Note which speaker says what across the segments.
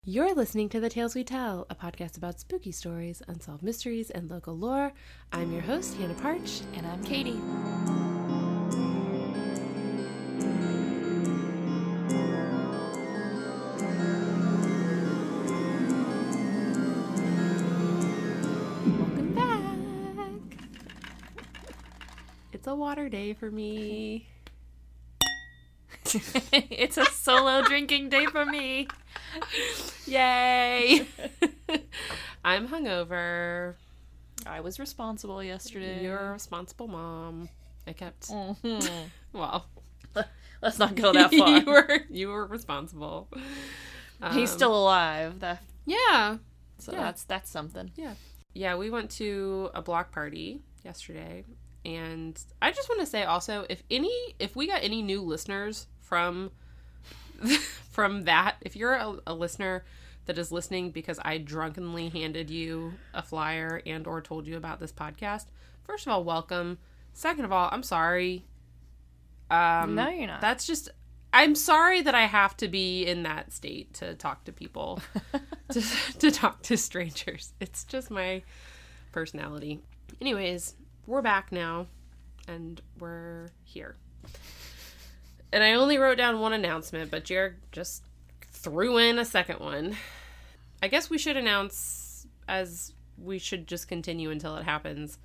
Speaker 1: You're listening to The Tales We Tell, a podcast about spooky stories, unsolved mysteries, and local lore. I'm your host, Hannah Parch.
Speaker 2: And I'm Katy.
Speaker 1: Welcome back. It's a water day for me.
Speaker 2: It's a solo drinking day for me.
Speaker 1: Yay! I'm hungover.
Speaker 2: I was responsible yesterday.
Speaker 1: You're a responsible mom. I kept...
Speaker 2: Mm-hmm.
Speaker 1: Well...
Speaker 2: Let's not go that far.
Speaker 1: You were responsible.
Speaker 2: He's still alive.
Speaker 1: Yeah.
Speaker 2: So
Speaker 1: yeah.
Speaker 2: that's something.
Speaker 1: Yeah. Yeah, we went to a block party yesterday. And I just want to say also, if we got any new listeners from that, if you're a listener that is listening because I drunkenly handed you a flyer and or told you about this podcast, first of all, welcome. Second of all, I'm sorry.
Speaker 2: No, you're not.
Speaker 1: That's just, I'm sorry that I have to be in that state to talk to people, to talk to strangers. It's just my personality. Anyways, we're back now, and we're here. And I only wrote down one announcement, but Jared just threw in a second one. I guess we should announce, as we should just continue until it happens,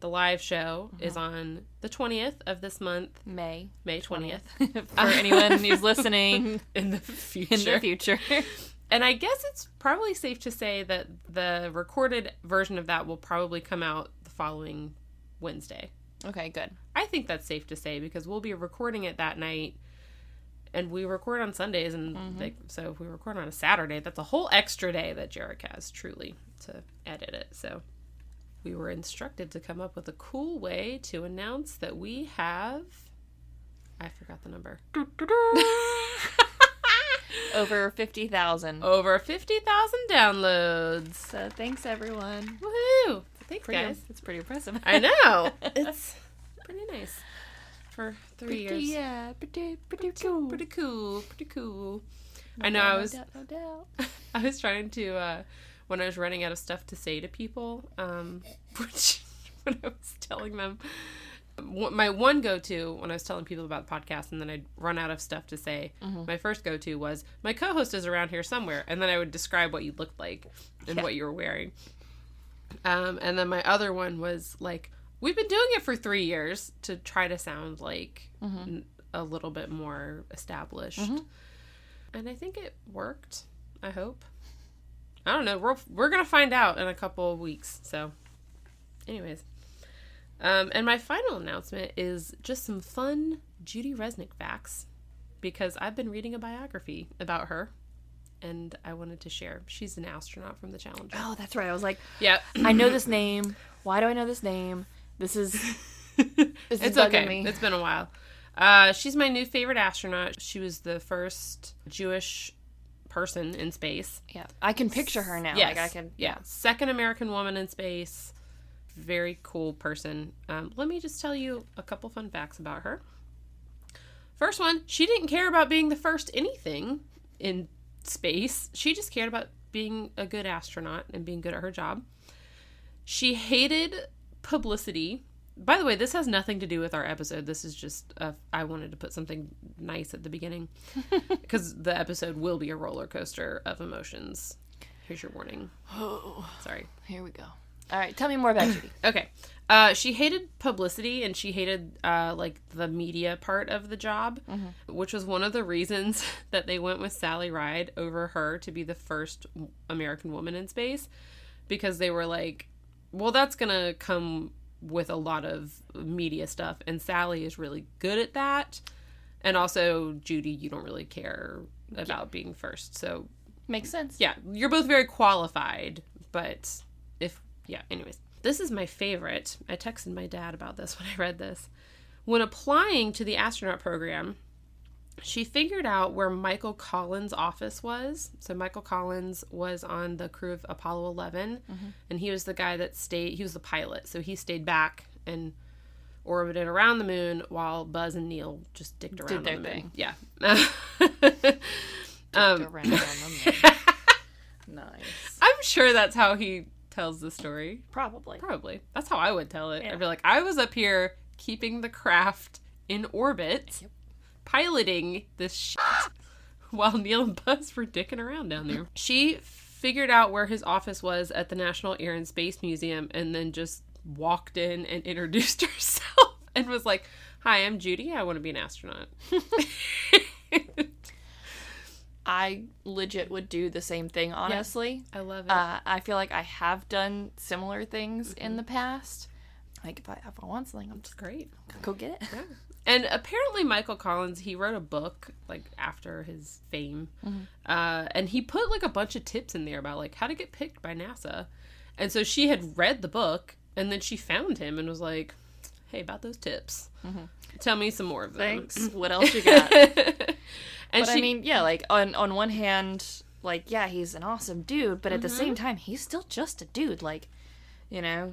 Speaker 1: the live show is on the 20th of this month.
Speaker 2: May
Speaker 1: 20th.
Speaker 2: For anyone who's listening
Speaker 1: in the future. And I guess it's probably safe to say that the recorded version of that will probably come out the following Wednesday.
Speaker 2: Okay, good.
Speaker 1: I think that's safe to say because we'll be recording it that night, and we record on Sundays, and so if we record on a Saturday, that's a whole extra day that Jarek has truly to edit it. So we were instructed to come up with a cool way to announce that we have, I forgot the number.
Speaker 2: Over 50,000.
Speaker 1: Over 50,000 downloads.
Speaker 2: So thanks, everyone.
Speaker 1: Woohoo! Thanks, guys.
Speaker 2: It's pretty impressive.
Speaker 1: I know. It's pretty nice for 3 years.
Speaker 2: Yeah, pretty cool.
Speaker 1: Pretty cool.
Speaker 2: No
Speaker 1: I know.
Speaker 2: doubt, no doubt.
Speaker 1: I was trying to when I was running out of stuff to say to people, which when I was telling them, my one go-to when I was telling people about the podcast and then I'd run out of stuff to say, my first go-to was, my co-host is around here somewhere, and then I would describe what you looked like and what you were wearing. And then my other one was like, we've been doing it for 3 years to try to sound like a little bit more established. And I think it worked. I hope. I don't know. We're going to find out in a couple of weeks. So anyways. And my final announcement is just some fun Judy Resnick facts, because I've been reading a biography about her. And I wanted to share. She's an astronaut from the Challenger.
Speaker 2: Oh, that's right. I was like,
Speaker 1: yeah,
Speaker 2: I know this name. Why do I know this name? This is
Speaker 1: it's okay. Me. It's been a while. She's my new favorite astronaut. She was the first Jewish person in space.
Speaker 2: Yeah, I can picture her now.
Speaker 1: Yes.
Speaker 2: Like I can.
Speaker 1: Yeah, second American woman in space. Very cool person. Let me just tell you a couple fun facts about her. First one, she didn't care about being the first anything in space. She just cared about being a good astronaut and being good at her job. She hated publicity. By the way, this has nothing to do with our episode. This is just I wanted to put something nice at the beginning because the episode will be a roller coaster of emotions. Here's your warning.
Speaker 2: Oh,
Speaker 1: sorry.
Speaker 2: Here we go. All right, tell me more about Judy.
Speaker 1: Okay. She hated publicity, and she hated, like, the media part of the job, which was one of the reasons that they went with Sally Ride over her to be the first American woman in space, because they were like, well, that's going to come with a lot of media stuff, and Sally is really good at that, and also, Judy, you don't really care about being first, so...
Speaker 2: Makes sense.
Speaker 1: Yeah, you're both very qualified, but anyways. This is my favorite. I texted my dad about this when I read this. When applying to the astronaut program, she figured out where Michael Collins' office was. So Michael Collins was on the crew of Apollo 11, and he was the guy that he was the pilot. So he stayed back and orbited around the moon while Buzz and Neil just dicked around on the moon.
Speaker 2: Thing.
Speaker 1: Yeah.
Speaker 2: Dicked around on the moon. Nice.
Speaker 1: I'm sure that's how he tells the story.
Speaker 2: Probably.
Speaker 1: That's how I would tell it.
Speaker 2: Yeah.
Speaker 1: I'd be like, I was up here keeping the craft in orbit,
Speaker 2: Yep.
Speaker 1: piloting this shit while Neil and Buzz were dicking around down there. She figured out where his office was at the National Air and Space Museum and then just walked in and introduced herself and was like, "Hi, I'm Judy. I want to be an astronaut."
Speaker 2: I legit would do the same thing, honestly.
Speaker 1: I love it.
Speaker 2: I feel like I have done similar things in the past. Like, if I want something, I'm just
Speaker 1: Great.
Speaker 2: go get it.
Speaker 1: Yeah. And apparently Michael Collins, he wrote a book, like, after his fame. And he put, like, a bunch of tips in there about, like, how to get picked by NASA. And so she had read the book, and then she found him and was like, "Hey, about those tips. Tell me some more of them."
Speaker 2: Thanks. What else you got?
Speaker 1: And
Speaker 2: I mean, yeah, like, on one hand, like, yeah, he's an awesome dude, but at the same time, he's still just a dude. Like, you know,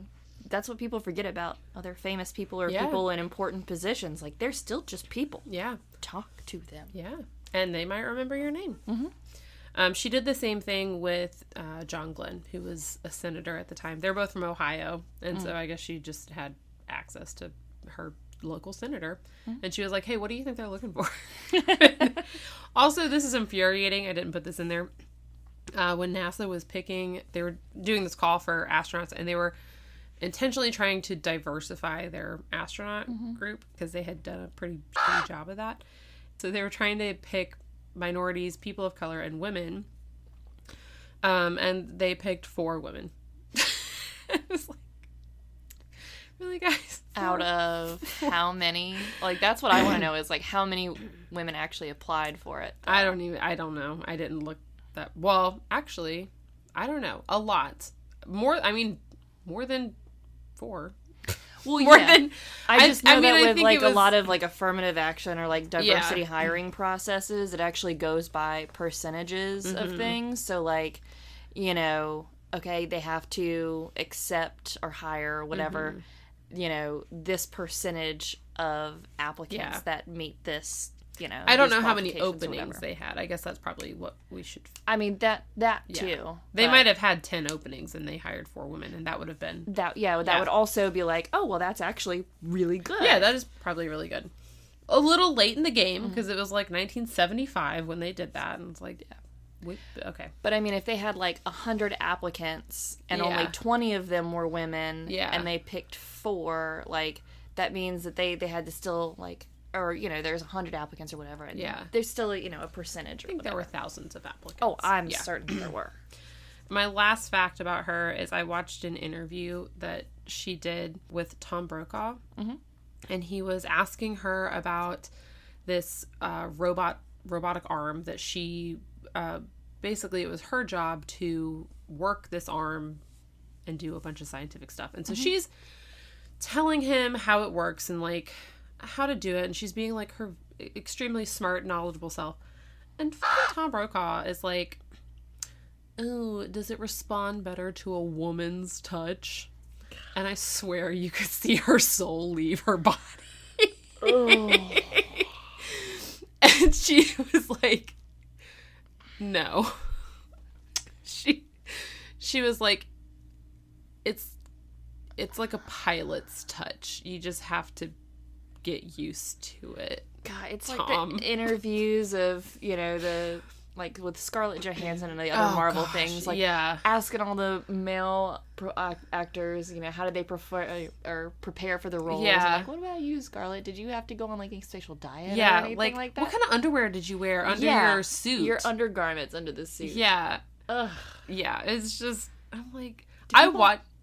Speaker 2: that's what people forget about other famous people or people in important positions. Like, they're still just people.
Speaker 1: Yeah.
Speaker 2: Talk to them.
Speaker 1: Yeah. And they might remember your name. She did the same thing with John Glenn, who was a senator at the time. They're both from Ohio, and so I guess she just had access to her local senator. And she was like, "Hey, what do you think they're looking for?" Also, this is infuriating. I didn't put this in there. When NASA was picking, they were doing this call for astronauts, and they were intentionally trying to diversify their astronaut group because they had done a pretty shitty job of that. So they were trying to pick minorities, people of color, and women. And they picked 4 women. It was like, really, guys? 4?
Speaker 2: Out of how many? Like, that's what I want to know is, like, how many women actually applied for it?
Speaker 1: I don't know. I didn't look that. Well, actually, I don't know. A lot. More than 4.
Speaker 2: Well,
Speaker 1: More
Speaker 2: yeah.
Speaker 1: than
Speaker 2: I just know that with,
Speaker 1: think
Speaker 2: like,
Speaker 1: it was,
Speaker 2: a lot of, like, affirmative action or, like, diversity hiring processes, it actually goes by percentages of things. So, like, you know, okay, they have to accept or hire whatever, you know, this percentage of applicants that meet this, you know.
Speaker 1: I don't
Speaker 2: these
Speaker 1: know how many
Speaker 2: qualifications or
Speaker 1: openings
Speaker 2: whatever.
Speaker 1: they had. I guess that's probably what we should.
Speaker 2: I mean, that too.
Speaker 1: They
Speaker 2: but
Speaker 1: might have had 10 openings and they hired 4 women, and that would have been.
Speaker 2: that would also be like, oh, well, that's actually really good.
Speaker 1: Yeah, that is probably really good. A little late in the game because it was like 1975 when they did that, and it's like, okay.
Speaker 2: But I mean, if they had like 100 applicants and only 20 of them were women, and they picked 4, like, that means that they had to still, like, or, you know, there's 100 applicants or whatever, and there's still, you know, a percentage or
Speaker 1: I think
Speaker 2: whatever.
Speaker 1: there were thousands of applicants.
Speaker 2: Oh, I'm certain there were.
Speaker 1: My last fact about her is I watched an interview that she did with Tom Brokaw, and he was asking her about this robotic arm that she basically, it was her job to work this arm and do a bunch of scientific stuff. And so she's telling him how it works and, like, how to do it. And she's being, like, her extremely smart, knowledgeable self. And fucking Tom Brokaw is like, "Oh, does it respond better to a woman's touch?" And I swear you could see her soul leave her body. And she was like, "No." She was like, it's like a pilot's touch. You just have to get used to it.
Speaker 2: God, it's
Speaker 1: Tom.
Speaker 2: like the interviews of, you know, the, like, with Scarlett Johansson and the other Marvel things, like, asking all the male actors, you know, how did they prepare for the roles?
Speaker 1: Yeah.
Speaker 2: Like, what about you, Scarlett? Did you have to go on, like, a special diet or anything like that?
Speaker 1: What kind of underwear did you wear under your suit?
Speaker 2: Your undergarments under the suit.
Speaker 1: Yeah.
Speaker 2: Ugh.
Speaker 1: Yeah, it's just, I'm like,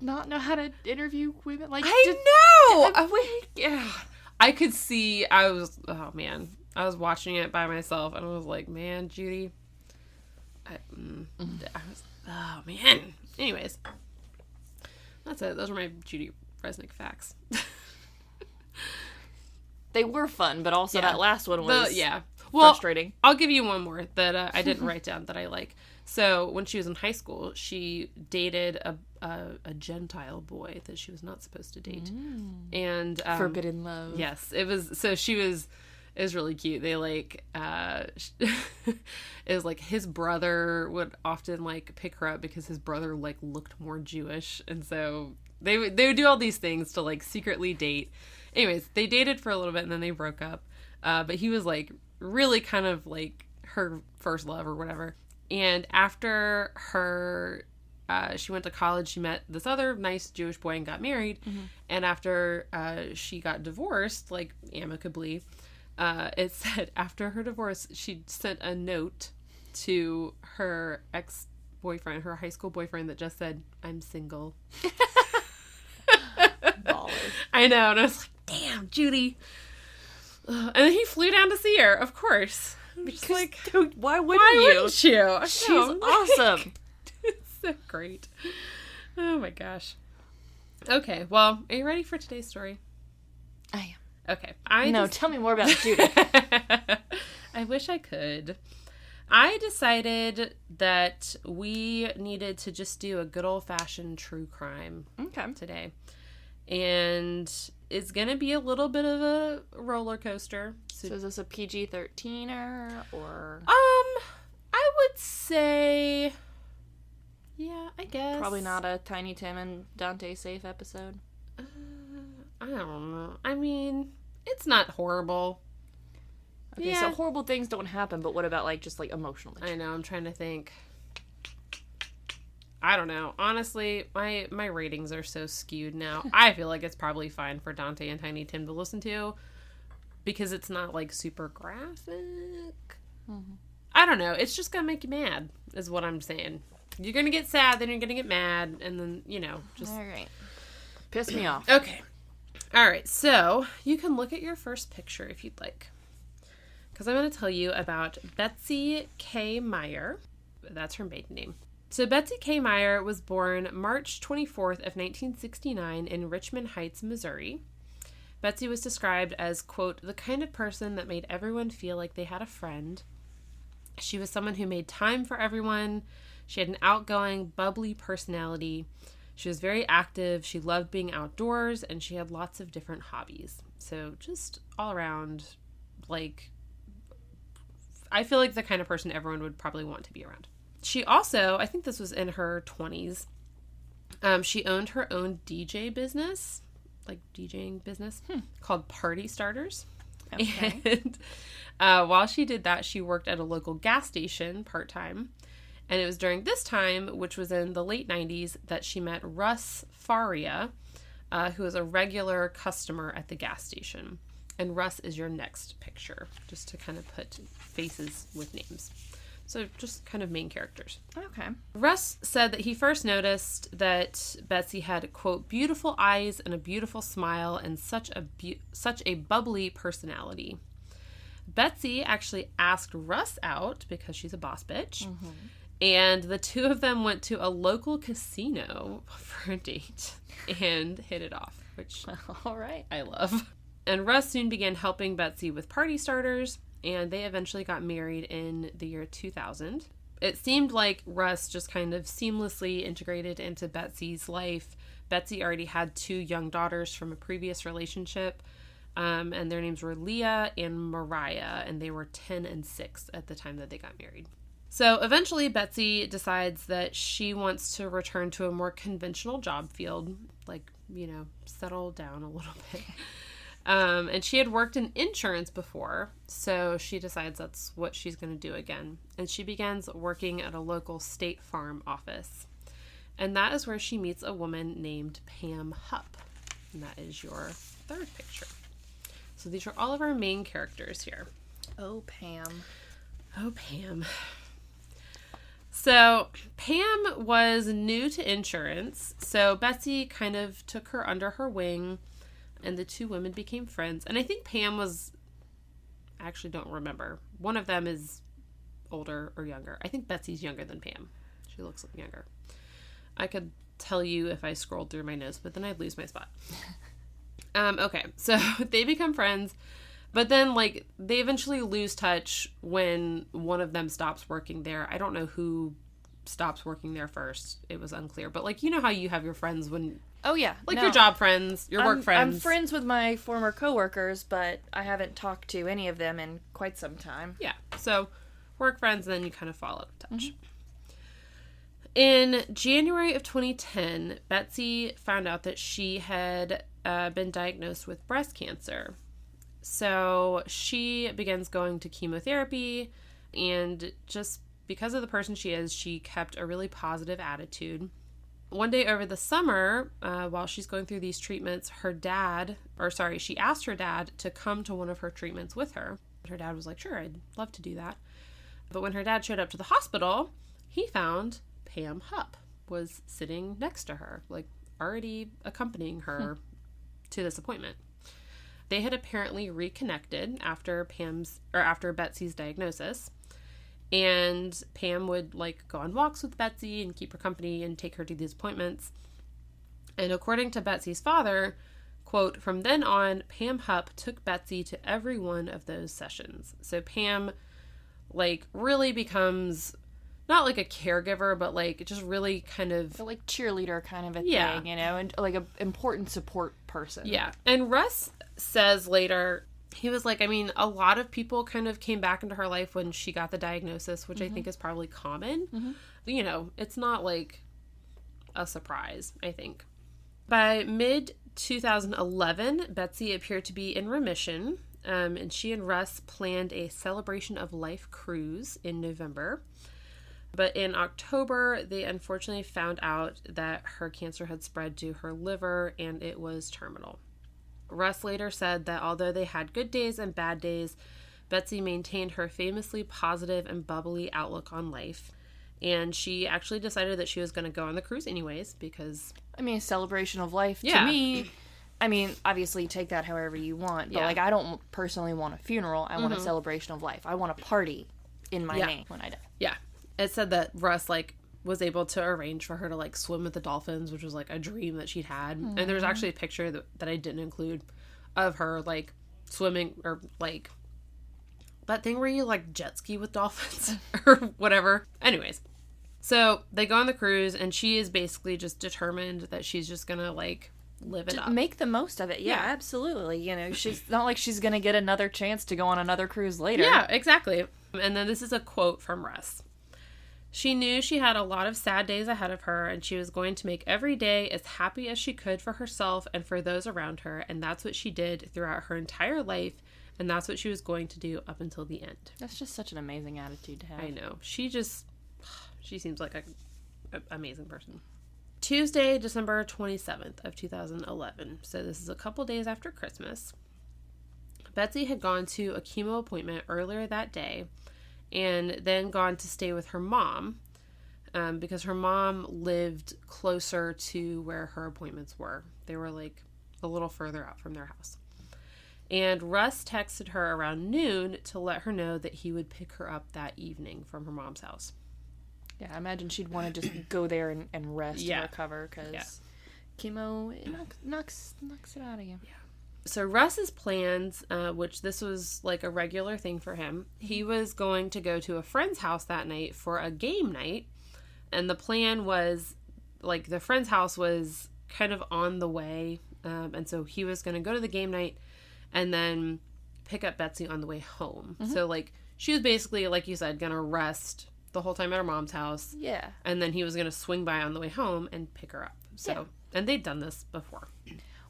Speaker 2: not know how to interview women? Like,
Speaker 1: yeah. I could see, I was watching it by myself, and I was like, man, Judy, oh, man. Anyways, that's it. Those were my Judy Resnick facts.
Speaker 2: They were fun, but also that last one was frustrating.
Speaker 1: I'll give you one more that I didn't write down that I like. So when she was in high school, she dated a Gentile boy that she was not supposed to date, and
Speaker 2: forbidden love.
Speaker 1: Yes, it was. So she was It was really cute. They like, it was like his brother would often like pick her up because his brother like looked more Jewish. And so they would do all these things to like secretly date. Anyways, they dated for a little bit and then they broke up. But he was like really kind of like her first love or whatever. And after her, she went to college, she met this other nice Jewish boy and got married. Mm-hmm. And after she got divorced, like amicably, it said after her divorce, she sent a note to her ex-boyfriend, her high school boyfriend, that just said, "I'm single." Baller. I know. And I was like, damn, Judy. And then he flew down to see her, of course.
Speaker 2: Because, like, dude, why wouldn't you?
Speaker 1: She's
Speaker 2: awesome.
Speaker 1: It's so great. Oh my gosh. Okay, well, are you ready for today's story?
Speaker 2: I am.
Speaker 1: Okay.
Speaker 2: Tell me more about Judy.
Speaker 1: I wish I could. I decided that we needed to just do a good old-fashioned true crime today. And it's going to be a little bit of a roller coaster.
Speaker 2: So is this a PG-13er or?
Speaker 1: I would say, yeah, I guess.
Speaker 2: Probably not a Tiny Tim and Dante safe episode.
Speaker 1: I don't know. I mean, it's not horrible.
Speaker 2: Okay, yeah. So horrible things don't happen, but what about, like, just, like, emotional things?
Speaker 1: I know, I'm trying to think. I don't know. Honestly, my ratings are so skewed now. I feel like it's probably fine for Dante and Tiny Tim to listen to because it's not, like, super graphic. Mm-hmm. I don't know. It's just gonna make you mad, is what I'm saying. You're gonna get sad, then you're gonna get mad, and then, just...
Speaker 2: All right. Piss me off.
Speaker 1: Okay. All right, so you can look at your first picture if you'd like. Because I'm going to tell you about Betsy K. Meyer. That's her maiden name. So Betsy K. Meyer was born March 24th of 1969 in Richmond Heights, Missouri. Betsy was described as, quote, the kind of person that made everyone feel like they had a friend. She was someone who made time for everyone. She had an outgoing, bubbly personality. She was very active. She loved being outdoors, and she had lots of different hobbies. So just all around, like, I feel like the kind of person everyone would probably want to be around. She also, I think this was in her 20s, she owned her own DJ business, like DJing business, called Party Starters. Okay. And while she did that, she worked at a local gas station part-time. And it was during this time, which was in the late 90s, that she met Russ Faria, who was a regular customer at the gas station. And Russ is your next picture, just to kind of put faces with names. So just kind of main characters.
Speaker 2: Okay.
Speaker 1: Russ said that he first noticed that Betsy had, quote, beautiful eyes and a beautiful smile and such a bubbly personality. Betsy actually asked Russ out because she's a boss bitch. Mm-hmm. And the two of them went to a local casino for a date and hit it off, which
Speaker 2: all right,
Speaker 1: I love. And Russ soon began helping Betsy with Party Starters, and they eventually got married in the year 2000. It seemed like Russ just kind of seamlessly integrated into Betsy's life. Betsy already had 2 young daughters from a previous relationship, and their names were Leah and Mariah, and they were 10 and 6 at the time that they got married. So eventually Betsy decides that she wants to return to a more conventional job field, like, settle down a little bit. And she had worked in insurance before, so she decides that's what she's going to do again. And she begins working at a local State Farm office. And that is where she meets a woman named Pam Hupp. And that is your third picture. So these are all of our main characters here.
Speaker 2: Oh, Pam.
Speaker 1: Oh, Pam. So Pam was new to insurance, so Betsy kind of took her under her wing, and the two women became friends. And I think Pam was, I actually don't remember. One of them is older or younger. I think Betsy's younger than Pam. She looks younger. I could tell you if I scrolled through my notes, but then I'd lose my spot. Okay, so they become friends. But then, they eventually lose touch when one of them stops working there. I don't know who stops working there first. It was unclear. But, like, you know how you have your friends when...
Speaker 2: Oh, yeah.
Speaker 1: Like, your job friends, your work friends.
Speaker 2: I'm friends with my former coworkers, but I haven't talked to any of them in quite some time.
Speaker 1: Yeah. So, work friends, and then you kind of fall out of touch. Mm-hmm. In January of 2010, Betsy found out that she had been diagnosed with breast cancer. So she begins going to chemotherapy, and just because of the person she is, she kept a really positive attitude. One day over the summer, while she's going through these treatments, she asked her dad to come to one of her treatments with her. Her dad was like, sure, I'd love to do that. But when her dad showed up to the hospital, he found Pam Hupp was sitting next to her, like already accompanying her to this appointment. They had apparently reconnected after Betsy's diagnosis, and Pam would like go on walks with Betsy and keep her company and take her to these appointments. And according to Betsy's father, quote, from then on, Pam Hupp took Betsy to every one of those sessions. So Pam like really becomes not like a caregiver, but like just really kind of
Speaker 2: like cheerleader kind of a thing, you know, and like an important support person. Yeah.
Speaker 1: And Russ says later, he was like, I mean, a lot of people kind of came back into her life when she got the diagnosis, which I think is probably common. Mm-hmm. You know, it's not like a surprise, I think. By mid-2011, Betsy appeared to be in remission, and she and Russ planned a celebration of life cruise in November. But in October, they unfortunately found out that her cancer had spread to her liver and it was terminal. Russ later said that although they had good days and bad days, Betsy maintained her famously positive and bubbly outlook on life. And she actually decided that she was going to go on the cruise anyways because...
Speaker 2: I mean, a celebration of life to me... I mean, obviously take that however you want, but like I don't personally want a funeral. I want a celebration of life. I want a party in my name when I die.
Speaker 1: Yeah. It said that Russ, like, was able to arrange for her to, like, swim with the dolphins, which was, like, a dream that she'd had. Mm-hmm. And there's actually a picture that I didn't include of her, like, swimming, or, like, that thing where you, like, jet ski with dolphins, or whatever. Anyways. So, they go on the cruise, and she is basically just determined that she's just gonna, like, live it up.
Speaker 2: Make the most of it. Yeah, absolutely. You know, she's not like she's gonna get another chance to go on another cruise later.
Speaker 1: Yeah, exactly. And then this is a quote from Russ. She knew she had a lot of sad days ahead of her, and she was going to make every day as happy as she could for herself and for those around her, and that's what she did throughout her entire life, and that's what she was going to do up until the end.
Speaker 2: That's just such an amazing attitude to have.
Speaker 1: I know. She seems like an amazing person. Tuesday, December 27th of 2011, so this is a couple days after Christmas, Betsy had gone to a chemo appointment earlier that day, and then gone to stay with her mom because her mom lived closer to where her appointments were. They were like a little further out from their house. And Russ texted her around noon to let her know that he would pick her up that evening from her mom's house.
Speaker 2: Yeah, I imagine she'd want to just go there and rest and recover because chemo knocks it out of you. Yeah.
Speaker 1: So Russ's plans, which this was like a regular thing for him, he was going to go to a friend's house that night for a game night. And the plan was, like, the friend's house was kind of on the way. And so he was going to go to the game night and then pick up Betsy on the way home. Mm-hmm. So, like, she was basically, like you said, going to rest the whole time at her mom's house. Yeah. And then he was going to swing by on the way home and pick her up. So, and they'd done this before.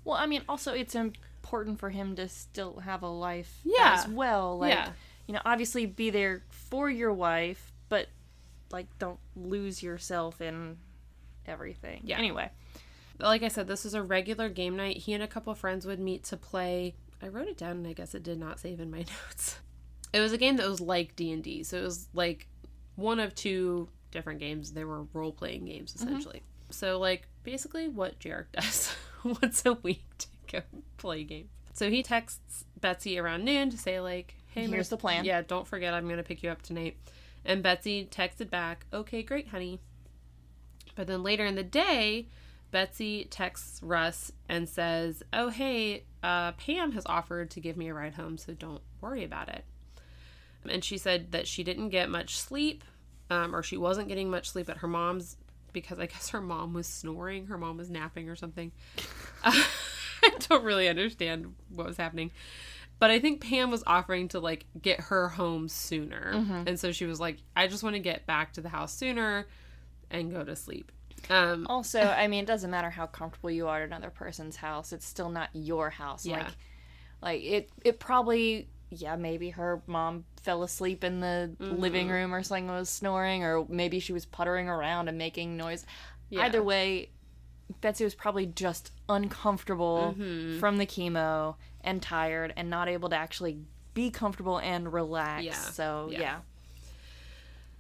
Speaker 2: Well, I mean, also it's important for him to still have a life as well. Like, you know, obviously be there for your wife, but, like, don't lose yourself in everything. Yeah. Anyway.
Speaker 1: Like I said, this was a regular game night. He and a couple of friends would meet to play. I wrote it down, and I guess it did not save in my notes. It was a game that was like D&D. So it was, like, one of two different games. They were role-playing games, essentially. Mm-hmm. So, like, basically what Jarek does once a week to go play a game. So he texts Betsy around noon to say, like, hey,
Speaker 2: here's the plan.
Speaker 1: Yeah, don't forget I'm going to pick you up tonight. And Betsy texted back, okay, great, honey. But then later in the day, Betsy texts Russ and says, oh, hey, Pam has offered to give me a ride home, so don't worry about it. And she said that she didn't get much sleep or she wasn't getting much sleep at her mom's because I guess her mom was snoring. Her mom was napping or something. I don't really understand what was happening. But I think Pam was offering to, like, get her home sooner. Mm-hmm. And so she was like, I just want to get back to the house sooner and go to sleep.
Speaker 2: Also, I mean, it doesn't matter how comfortable you are at another person's house. It's still not your house.
Speaker 1: Yeah.
Speaker 2: Like it probably, maybe her mom fell asleep in the living room or something, was snoring, or maybe she was puttering around and making noise. Yeah. Either way, Betsy was probably just uncomfortable from the chemo and tired and not able to actually be comfortable and relax. Yeah. So, yeah.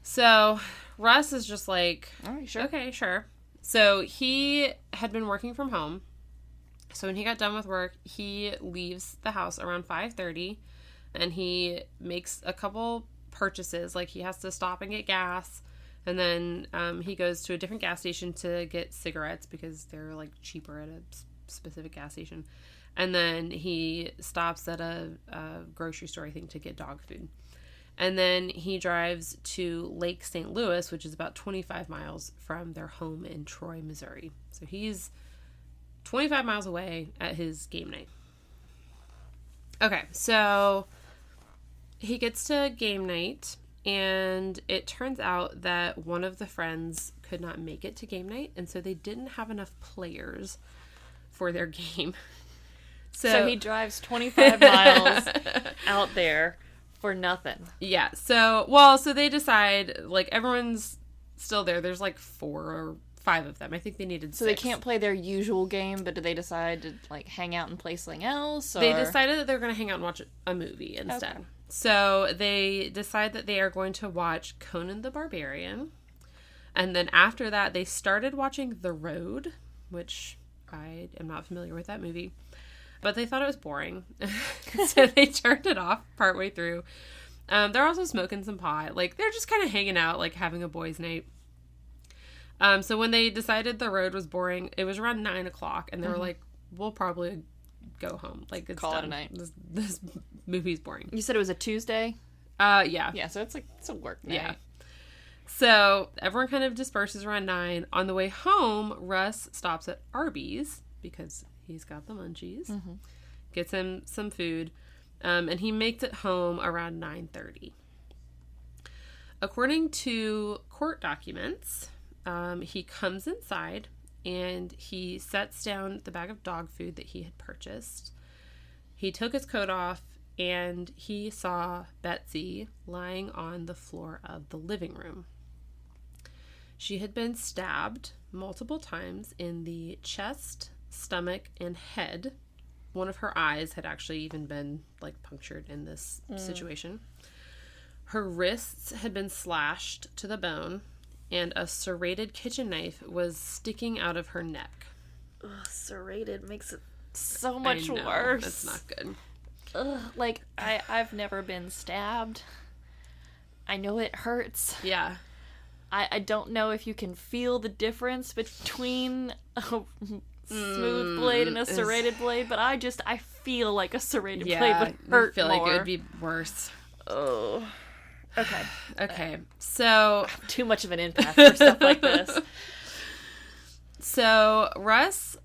Speaker 1: So, Russ is just like,
Speaker 2: all right, sure.
Speaker 1: Okay, sure. So, he had been working from home. So, when he got done with work, he leaves the house around 5:30 and he makes a couple purchases. Like, he has to stop and get gas. And then he goes to a different gas station to get cigarettes because they're, like, cheaper at a specific gas station. And then he stops at a grocery store, I think, to get dog food. And then he drives to Lake St. Louis, which is about 25 miles from their home in Troy, Missouri. So he's 25 miles away at his game night. Okay, so he gets to game night, and it turns out that one of the friends could not make it to game night, and so they didn't have enough players for their game.
Speaker 2: So he drives 25 miles out there for nothing.
Speaker 1: Yeah. So they decide, like, everyone's still there. There's like 4 or 5 of them. I think they needed 6.
Speaker 2: So they can't play their usual game, but do they decide to, like, hang out and play something else? Or?
Speaker 1: They decided that they're going to hang out and watch a movie instead. Okay. So they decide that they are going to watch Conan the Barbarian. And then after that, they started watching The Road, which I am not familiar with that movie. But they thought it was boring. So they turned it off partway through. They're also smoking some pot. Like, they're just kind of hanging out, like, having a boys' night. So when they decided The Road was boring, it was around 9 o'clock. And they were like, we'll probably go home. Like, it's
Speaker 2: call
Speaker 1: done.
Speaker 2: It a night.
Speaker 1: This movie's boring.
Speaker 2: You said it was a Tuesday?
Speaker 1: Yeah.
Speaker 2: Yeah, so it's a work night. Yeah.
Speaker 1: So everyone kind of disperses around 9. On the way home, Russ stops at Arby's because he's got the munchies. Mm-hmm. Gets him some food. And he makes it home around 9:30. According to court documents, he comes inside and he sets down the bag of dog food that he had purchased. He took his coat off and he saw Betsy lying on the floor of the living room. She had been stabbed multiple times in the chest, stomach, and head. One of her eyes had actually even been, like, punctured in this situation. Her wrists had been slashed to the bone, and a serrated kitchen knife was sticking out of her neck.
Speaker 2: Ugh, serrated makes it so much worse.
Speaker 1: That's not good.
Speaker 2: Ugh, like, I've never been stabbed. I know it hurts.
Speaker 1: Yeah.
Speaker 2: I don't know if you can feel the difference between a smooth blade and a serrated blade, but I feel like a serrated blade would hurt
Speaker 1: I feel
Speaker 2: more.
Speaker 1: like it would be worse.
Speaker 2: Oh.
Speaker 1: Okay. So
Speaker 2: too much of an impact for stuff like this.
Speaker 1: So Russ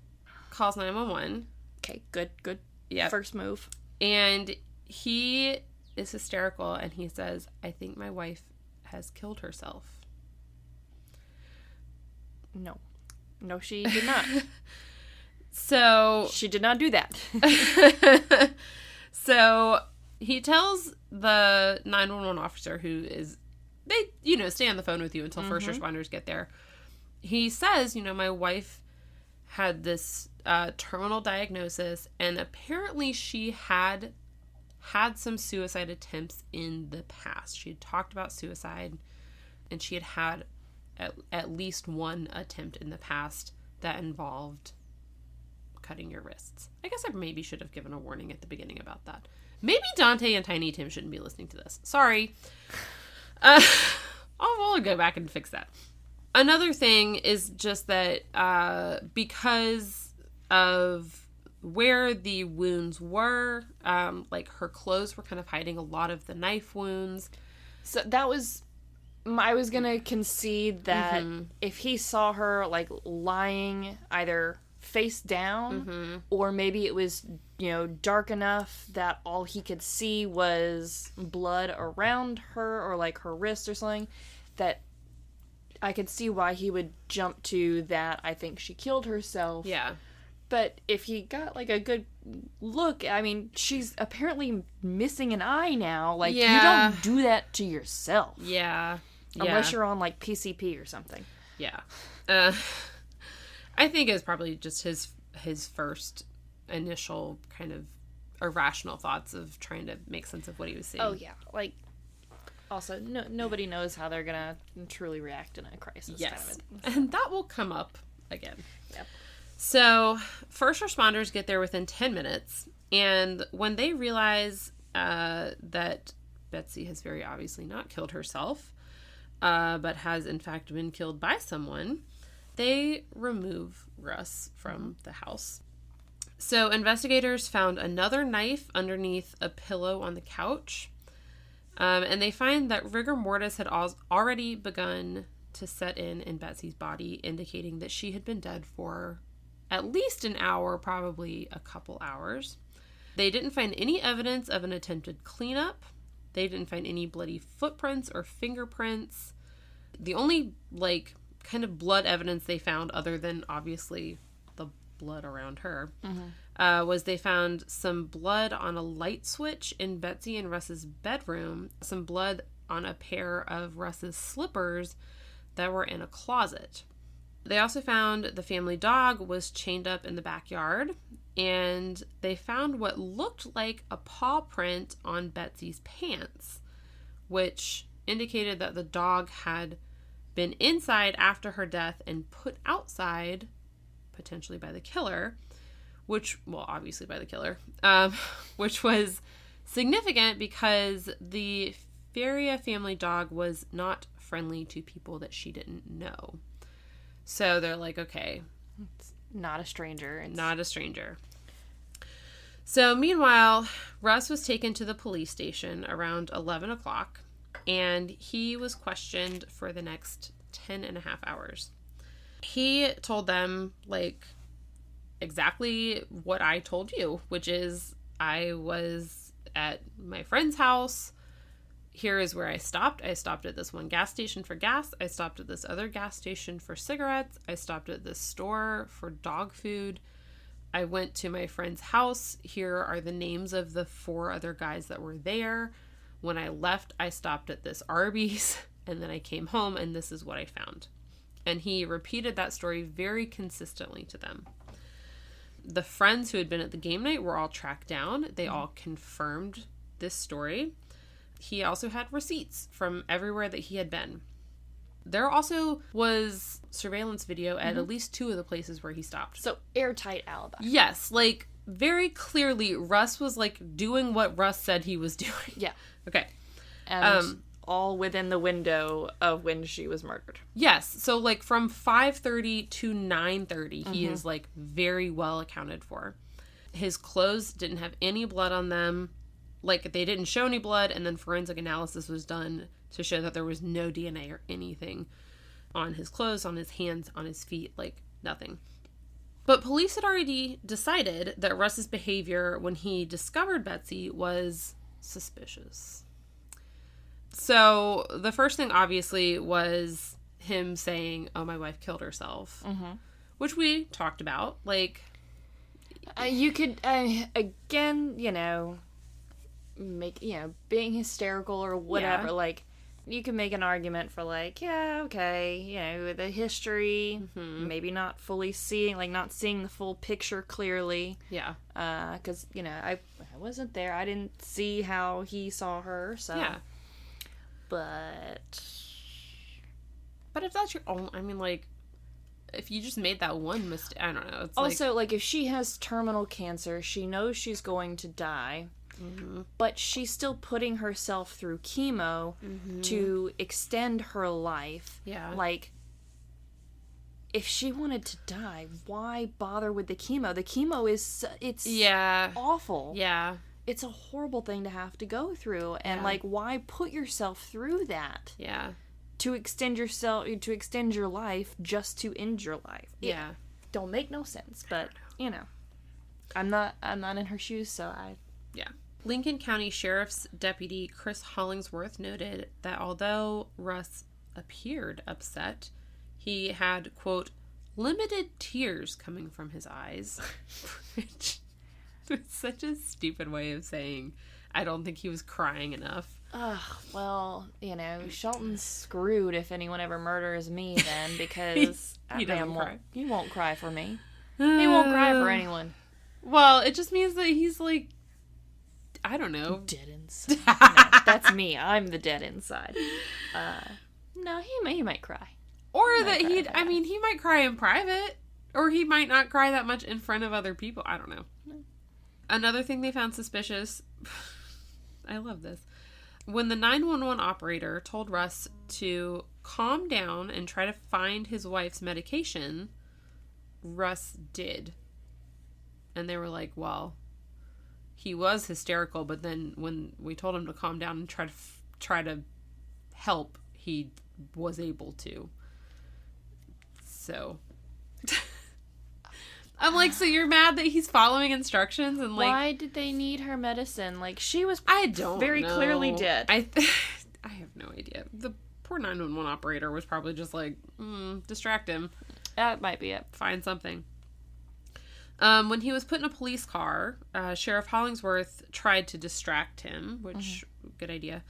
Speaker 1: calls 911.
Speaker 2: Okay, good.
Speaker 1: Yeah.
Speaker 2: First move. And
Speaker 1: he is hysterical and he says, "I think my wife has killed herself."
Speaker 2: No, she did not.
Speaker 1: So
Speaker 2: she did not do that.
Speaker 1: So he tells the 911 officer they stay on the phone with you until first responders get there. He says, my wife had this terminal diagnosis, and apparently she had some suicide attempts in the past. She had talked about suicide, and she had at least one attempt in the past that involved cutting your wrists. I guess I maybe should have given a warning at the beginning about that. Maybe Dante and Tiny Tim shouldn't be listening to this. Sorry. I'll go back and fix that. Another thing is just that because of where the wounds were, like her clothes were kind of hiding a lot of the knife wounds.
Speaker 2: So that was I was gonna concede that if he saw her, like, lying either face down, or maybe it was, dark enough that all he could see was blood around her, or, like, her wrist or something, that I could see why he would jump to that, I think she killed herself.
Speaker 1: Yeah.
Speaker 2: But if he got, like, a good look, I mean, she's apparently missing an eye now. Like, you don't do that to yourself.
Speaker 1: Yeah.
Speaker 2: Unless you're on, like, PCP or something.
Speaker 1: Yeah. I think it's probably just his first initial kind of irrational thoughts of trying to make sense of what he was seeing.
Speaker 2: Oh, yeah. Like, also, nobody knows how they're gonna truly react in a crisis.
Speaker 1: Yes.
Speaker 2: Kind of
Speaker 1: And that will come up again.
Speaker 2: Yep.
Speaker 1: So, first responders get there within 10 minutes, and when they realize that Betsy has very obviously not killed herself, but has in fact been killed by someone, they remove Russ from the house. So, investigators found another knife underneath a pillow on the couch, and they find that rigor mortis had already begun to set in Betsy's body, indicating that she had been dead for at least an hour, probably a couple hours. They didn't find any evidence of an attempted cleanup. They didn't find any bloody footprints or fingerprints. The only, like, kind of blood evidence they found, other than obviously the blood around her, was they found some blood on a light switch in Betsy and Russ's bedroom, some blood on a pair of Russ's slippers that were in a closet. They also found the family dog was chained up in the backyard, and they found what looked like a paw print on Betsy's pants, which indicated that the dog had been inside after her death and put outside, potentially by the killer, obviously by the killer, which was significant because the Faria family dog was not friendly to people that she didn't know. So they're like, okay.
Speaker 2: It's not a stranger.
Speaker 1: Not a stranger. So meanwhile, Russ was taken to the police station around 11 o'clock, and he was questioned for the next 10 and a half hours. He told them, like, exactly what I told you, which is I was at my friend's house. Here is where I stopped. I stopped at this one gas station for gas. I stopped at this other gas station for cigarettes. I stopped at this store for dog food. I went to my friend's house. Here are the names of the 4 other guys that were there. When I left, I stopped at this Arby's, and then I came home, and this is what I found. And he repeated that story very consistently to them. The friends who had been at the game night were all tracked down. They all confirmed this story. He also had receipts from everywhere that he had been. There also was surveillance video at least 2 of the places where he stopped.
Speaker 2: So, airtight alibi.
Speaker 1: Yes, like, very clearly, Russ was, like, doing what Russ said he was doing.
Speaker 2: Yeah.
Speaker 1: Okay.
Speaker 2: And all within the window of when she was murdered. Yes.
Speaker 1: So, like, from 5:30 to 9:30, he is, like, very well accounted for. His clothes didn't have any blood on them. Like, they didn't show any blood, and then forensic analysis was done to show that there was no DNA or anything on his clothes, on his hands, on his feet, like, nothing. But police had already decided that Russ's behavior when he discovered Betsy was suspicious. So, the first thing, obviously, was him saying, oh, my wife killed herself. Which we talked about. Like,
Speaker 2: you could, again, make, being hysterical or whatever, like, you can make an argument for, like, yeah, okay, the history, maybe not fully seeing, like, not seeing the full picture clearly.
Speaker 1: Yeah.
Speaker 2: Because, I wasn't there. I didn't see how he saw her, so.
Speaker 1: Yeah.
Speaker 2: But
Speaker 1: if that's your own, I mean, like, if you just made that one mistake, I don't know. It's
Speaker 2: also, like, if she has terminal cancer, she knows she's going to die. But she's still putting herself through chemo to extend her life.
Speaker 1: Yeah.
Speaker 2: Like, if she wanted to die, why bother with the chemo? The chemo is, it's awful.
Speaker 1: Yeah.
Speaker 2: It's a horrible thing to have to go through. And, like, why put yourself through that?
Speaker 1: Yeah.
Speaker 2: to extend your life just to end your life.
Speaker 1: Yeah.
Speaker 2: It don't make no sense, but, you know. I'm not in her shoes, so I...
Speaker 1: Yeah. Lincoln County Sheriff's Deputy Chris Hollingsworth noted that although Russ appeared upset, he had, quote, limited tears coming from his eyes, which was such a stupid way of saying I don't think he was crying enough.
Speaker 2: Well, you know, Shelton's screwed if anyone ever murders me then, because
Speaker 1: he doesn't cry.
Speaker 2: He won't cry for me. He won't cry for anyone.
Speaker 1: Well, it just means that he's like, I don't know.
Speaker 2: Dead inside. No, that's me. I'm the dead inside. No, he might cry.
Speaker 1: Or that he might cry in private. Or he might not cry that much in front of other people. I don't know. No. Another thing they found suspicious, I love this. When the 911 operator told Russ to calm down and try to find his wife's medication, Russ did. And they were like, well, he was hysterical, but then when we told him to calm down and try to help, he was able to. So I'm like, so you're mad that he's following instructions and like,
Speaker 2: why did they need her medicine? Like, she was
Speaker 1: very
Speaker 2: clearly dead.
Speaker 1: I have no idea. The poor 911 operator was probably just like, distract him.
Speaker 2: That might be it.
Speaker 1: Find something. When he was put in a police car, Sheriff Hollingsworth tried to distract him, which, good idea.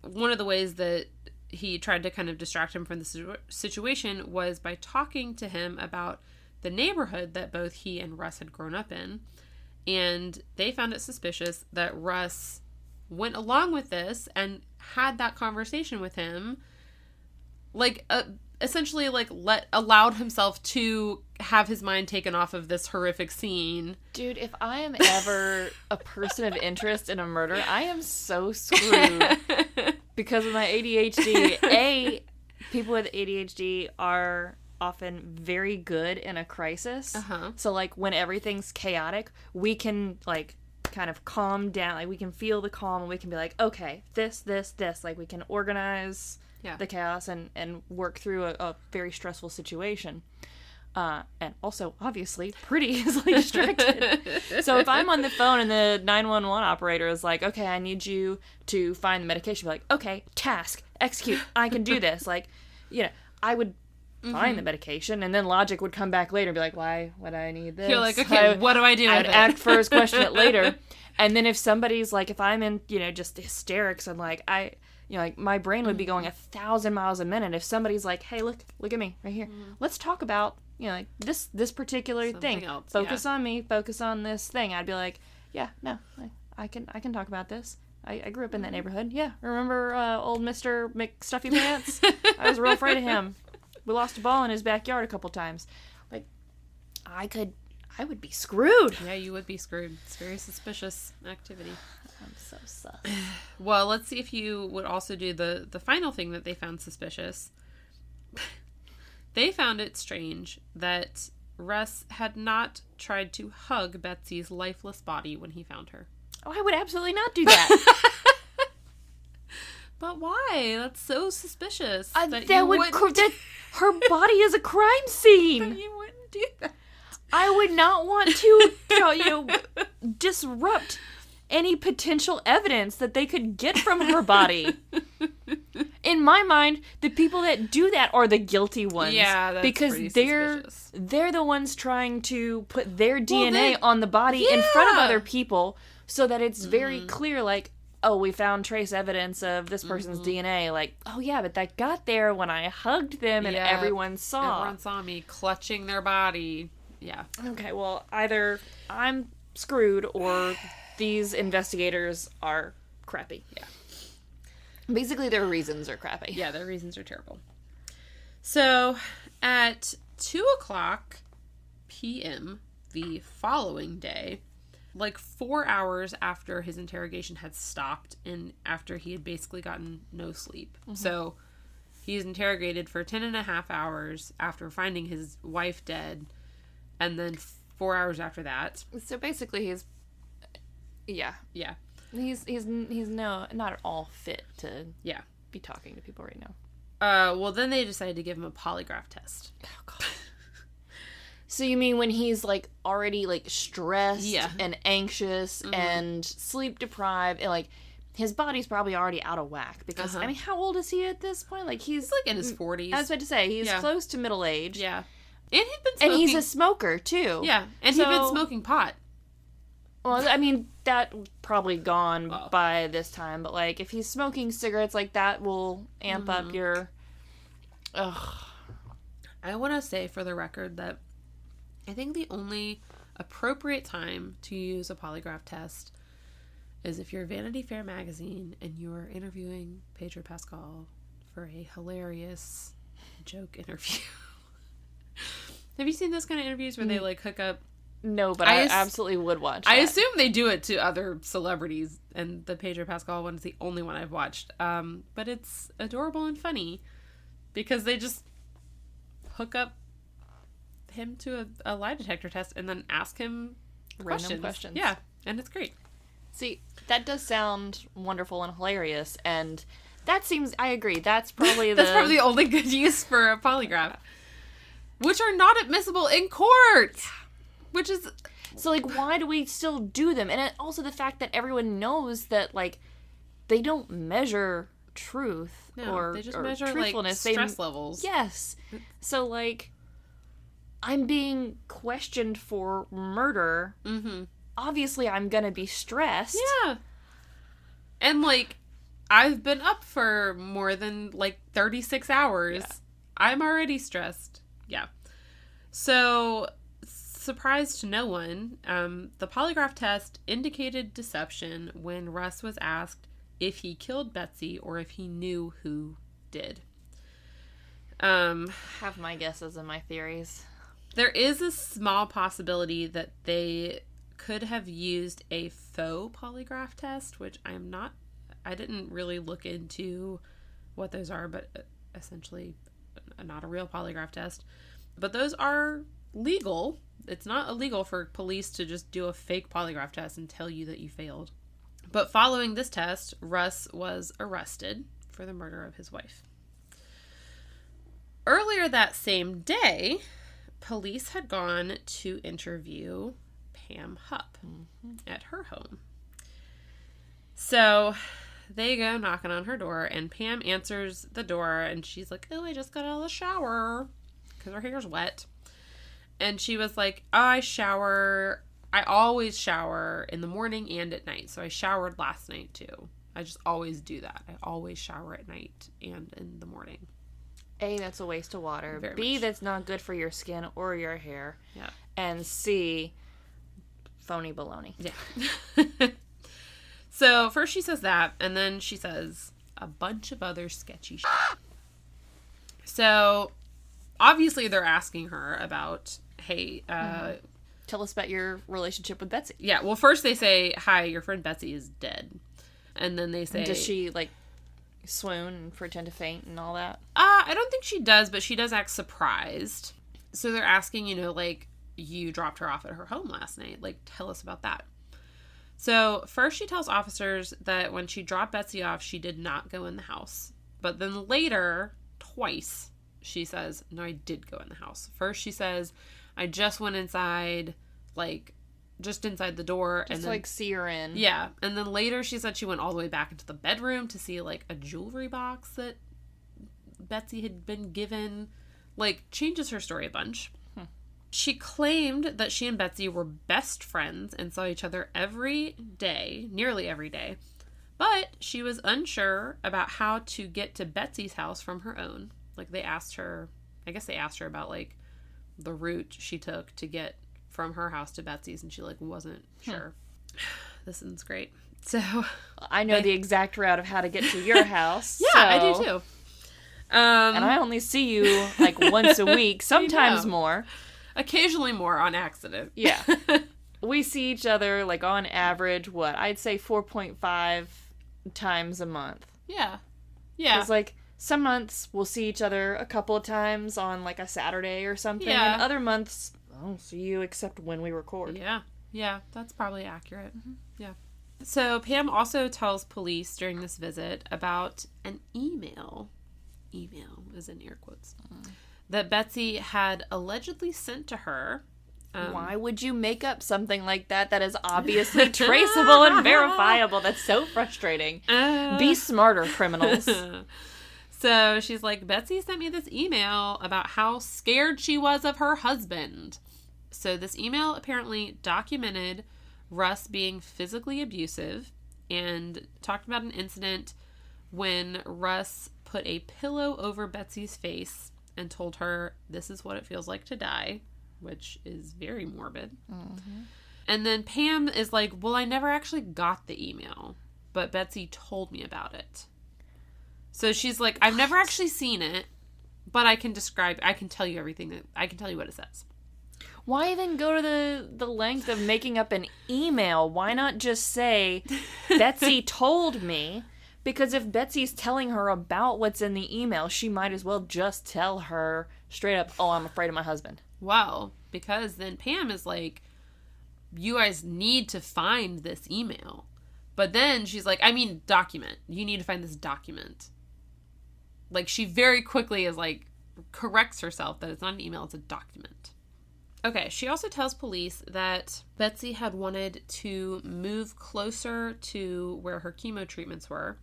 Speaker 1: One of the ways that he tried to kind of distract him from the situation was by talking to him about the neighborhood that both he and Russ had grown up in. And they found it suspicious that Russ went along with this and had that conversation with him, like, essentially, like, allowed himself to have his mind taken off of this horrific scene.
Speaker 2: Dude, if I am ever a person of interest in a murder, I am so screwed because of my ADHD. People with ADHD are often very good in a crisis. So, like, when everything's chaotic, we can, like, kind of calm down. Like, we can feel the calm, and we can be like, okay, this. Like, we can organize... Yeah. The chaos and work through a very stressful situation. And also, obviously, pretty easily distracted. So if I'm on the phone and the 911 operator is like, okay, I need you to find the medication, be like, okay, task, execute, I can do this. Like, you know, I would find the medication, and then logic would come back later and be like, why would I need this?
Speaker 1: You're like, okay, what do I do?
Speaker 2: I'd act first, question it later. And then if somebody's like, if I'm in, you know, just hysterics, I'm like, you know, like, my brain would be going 1,000 miles a minute if somebody's like, hey, look at me right here. Let's talk about, you know, like, this particular
Speaker 1: something
Speaker 2: thing.
Speaker 1: Else,
Speaker 2: focus on me. Focus on this thing. I'd be like, yeah, no, I can talk about this. I grew up in that neighborhood. Yeah, remember old Mr. McStuffy Pants? I was real afraid of him. We lost a ball in his backyard a couple times. Like, I would be screwed.
Speaker 1: Yeah, you would be screwed. It's very suspicious activity.
Speaker 2: I'm so sus.
Speaker 1: Well, let's see if you would also do the final thing that they found suspicious. They found it strange that Russ had not tried to hug Betsy's lifeless body when he found her.
Speaker 2: Oh, I would absolutely not do that.
Speaker 1: But why? That's so suspicious.
Speaker 2: Her body is a crime scene.
Speaker 1: But you wouldn't do that.
Speaker 2: I would not want to, disrupt any potential evidence that they could get from her body. In my mind, the people that do that are the guilty ones.
Speaker 1: Yeah, that's
Speaker 2: because they're the ones trying to put their DNA on the body in front of other people so that it's very clear, like, oh, we found trace evidence of this person's DNA. Like, oh yeah, but that got there when I hugged them and everyone saw.
Speaker 1: Everyone saw me clutching their body. Yeah.
Speaker 2: Okay, well, either I'm screwed or these investigators are crappy.
Speaker 1: Yeah.
Speaker 2: Basically, their reasons are crappy.
Speaker 1: Yeah, their reasons are terrible. So, at 2:00 p.m. the following day, like 4 hours after his interrogation had stopped and after he had basically gotten no sleep. So, he's interrogated for 10.5 hours after finding his wife dead, and then 4 hours after that.
Speaker 2: So basically, he's not at all fit to be talking to people right now.
Speaker 1: Well, then they decided to give him a polygraph test.
Speaker 2: Oh, God. So you mean when he's, like, already, like, stressed and anxious and sleep deprived and, like, his body's probably already out of whack because, I mean, how old is he at this point? Like, he's
Speaker 1: like in his 40s.
Speaker 2: I was about to say, he's close to middle age.
Speaker 1: Yeah. And he'd been smoking.
Speaker 2: And he's a smoker, too.
Speaker 1: Yeah. And he'd been smoking pot.
Speaker 2: Well, I mean, that probably gone by this time, but, like, if he's smoking cigarettes, like, that will amp up your... Ugh.
Speaker 1: I want to say, for the record, that I think the only appropriate time to use a polygraph test is if you're Vanity Fair magazine and you're interviewing Pedro Pascal for a hilarious joke interview. Have you seen those kind of interviews where they, like, hook up?
Speaker 2: No, but I absolutely would watch
Speaker 1: I
Speaker 2: that.
Speaker 1: assume they do it to other celebrities, and the Pedro Pascal one is the only one I've watched. But it's adorable and funny because they just hook up him to a lie detector test and then ask him
Speaker 2: random questions.
Speaker 1: Yeah, and it's great.
Speaker 2: See, that does sound wonderful and hilarious, and that seems, I agree, that's probably
Speaker 1: the only good use for a polygraph. Which are not admissible in court! Which is...
Speaker 2: So, like, why do we still do them? And also the fact that everyone knows that, like, they don't measure truth or
Speaker 1: they just measure,
Speaker 2: truthfulness.
Speaker 1: Like, stress levels.
Speaker 2: Yes. So, like, I'm being questioned for murder. Mm-hmm. Obviously, I'm gonna be stressed.
Speaker 1: Yeah. And, like, I've been up for more than, like, 36 hours. Yeah. I'm already stressed. Yeah. So, surprise to no one, the polygraph test indicated deception when Russ was asked if he killed Betsy or if he knew who did.
Speaker 2: Have my guesses and my theories.
Speaker 1: There is a small possibility that they could have used a faux polygraph test, which I didn't really look into what those are, but essentially not a real polygraph test. But those are legal. It's not illegal for police to just do a fake polygraph test and tell you that you failed. But following this test, Russ was arrested for the murder of his wife. Earlier that same day, police had gone to interview Pam Hupp at her home. So they go knocking on her door, and Pam answers the door, and she's like, "Oh, I just got out of the shower," because her hair's wet. And she was like, "Oh, I always shower in the morning and at night. So I showered last night too. I just always do that. I always shower at night and in the morning."
Speaker 2: A, that's a waste of water.
Speaker 1: Very
Speaker 2: B,
Speaker 1: much.
Speaker 2: That's not good for your skin or your hair.
Speaker 1: Yeah.
Speaker 2: And C, phony baloney.
Speaker 1: Yeah. So first she says that, and then she says a bunch of other sketchy shit. So obviously they're asking her about, hey,
Speaker 2: tell us about your relationship with Betsy.
Speaker 1: Yeah, well, first they say, "Hi, your friend Betsy is dead." And then they say...
Speaker 2: Does she, like, swoon and pretend to faint and all that?
Speaker 1: I don't think she does, but she does act surprised. So they're asking, like, you dropped her off at her home last night. Like, tell us about that. So first she tells officers that when she dropped Betsy off, she did not go in the house. But then later, twice, she says, "No, I did go in the house." First she says, "I just went inside, like, just inside the door."
Speaker 2: Just, and then, like, see her in.
Speaker 1: Yeah. And then later she said she went all the way back into the bedroom to see, like, a jewelry box that Betsy had been given. Like, changes her story a bunch. She claimed that she and Betsy were best friends and saw each other every day, nearly every day. But she was unsure about how to get to Betsy's house from her own. Like, they asked her about, like, the route she took to get from her house to Betsy's, and she, like, wasn't sure. This is great. So
Speaker 2: I know the exact route of how to get to your house.
Speaker 1: Yeah, I do too.
Speaker 2: And I only see you, like, once a week, sometimes more.
Speaker 1: Occasionally more on accident.
Speaker 2: Yeah. We see each other, like, on average, I'd say 4.5 times a month.
Speaker 1: Yeah. Yeah.
Speaker 2: Because, like, some months we'll see each other a couple of times on, like, a Saturday or something.
Speaker 1: Yeah.
Speaker 2: And other months, I don't see you except when we record.
Speaker 1: Yeah. Yeah, that's probably accurate. Mm-hmm. Yeah. So Pam also tells police during this visit about an email email is in air quotes, that Betsy had allegedly sent to her.
Speaker 2: Why would you make up something like that is obviously traceable and verifiable? That's so frustrating. Be smarter, criminals.
Speaker 1: So she's like, Betsy sent me this email about how scared she was of her husband. So this email apparently documented Russ being physically abusive and talked about an incident when Russ put a pillow over Betsy's face and told her, this is what it feels like to die, which is very morbid. Mm-hmm. And then Pam is like, well, I never actually got the email, but Betsy told me about it. So she's like, I've never actually seen it, but I can tell you everything. I can tell you what it says.
Speaker 2: Why even go to the length of making up an email? Why not just say, Betsy told me? Because if Betsy's telling her about what's in the email, she might as well just tell her straight up, oh, I'm afraid of my husband.
Speaker 1: Well, because then Pam is like, you guys need to find this email. But then she's like, document. You need to find this document. Like, she very quickly is like, corrects herself that it's not an email, it's a document. Okay, she also tells police that Betsy had wanted to move closer to where her chemo treatments were,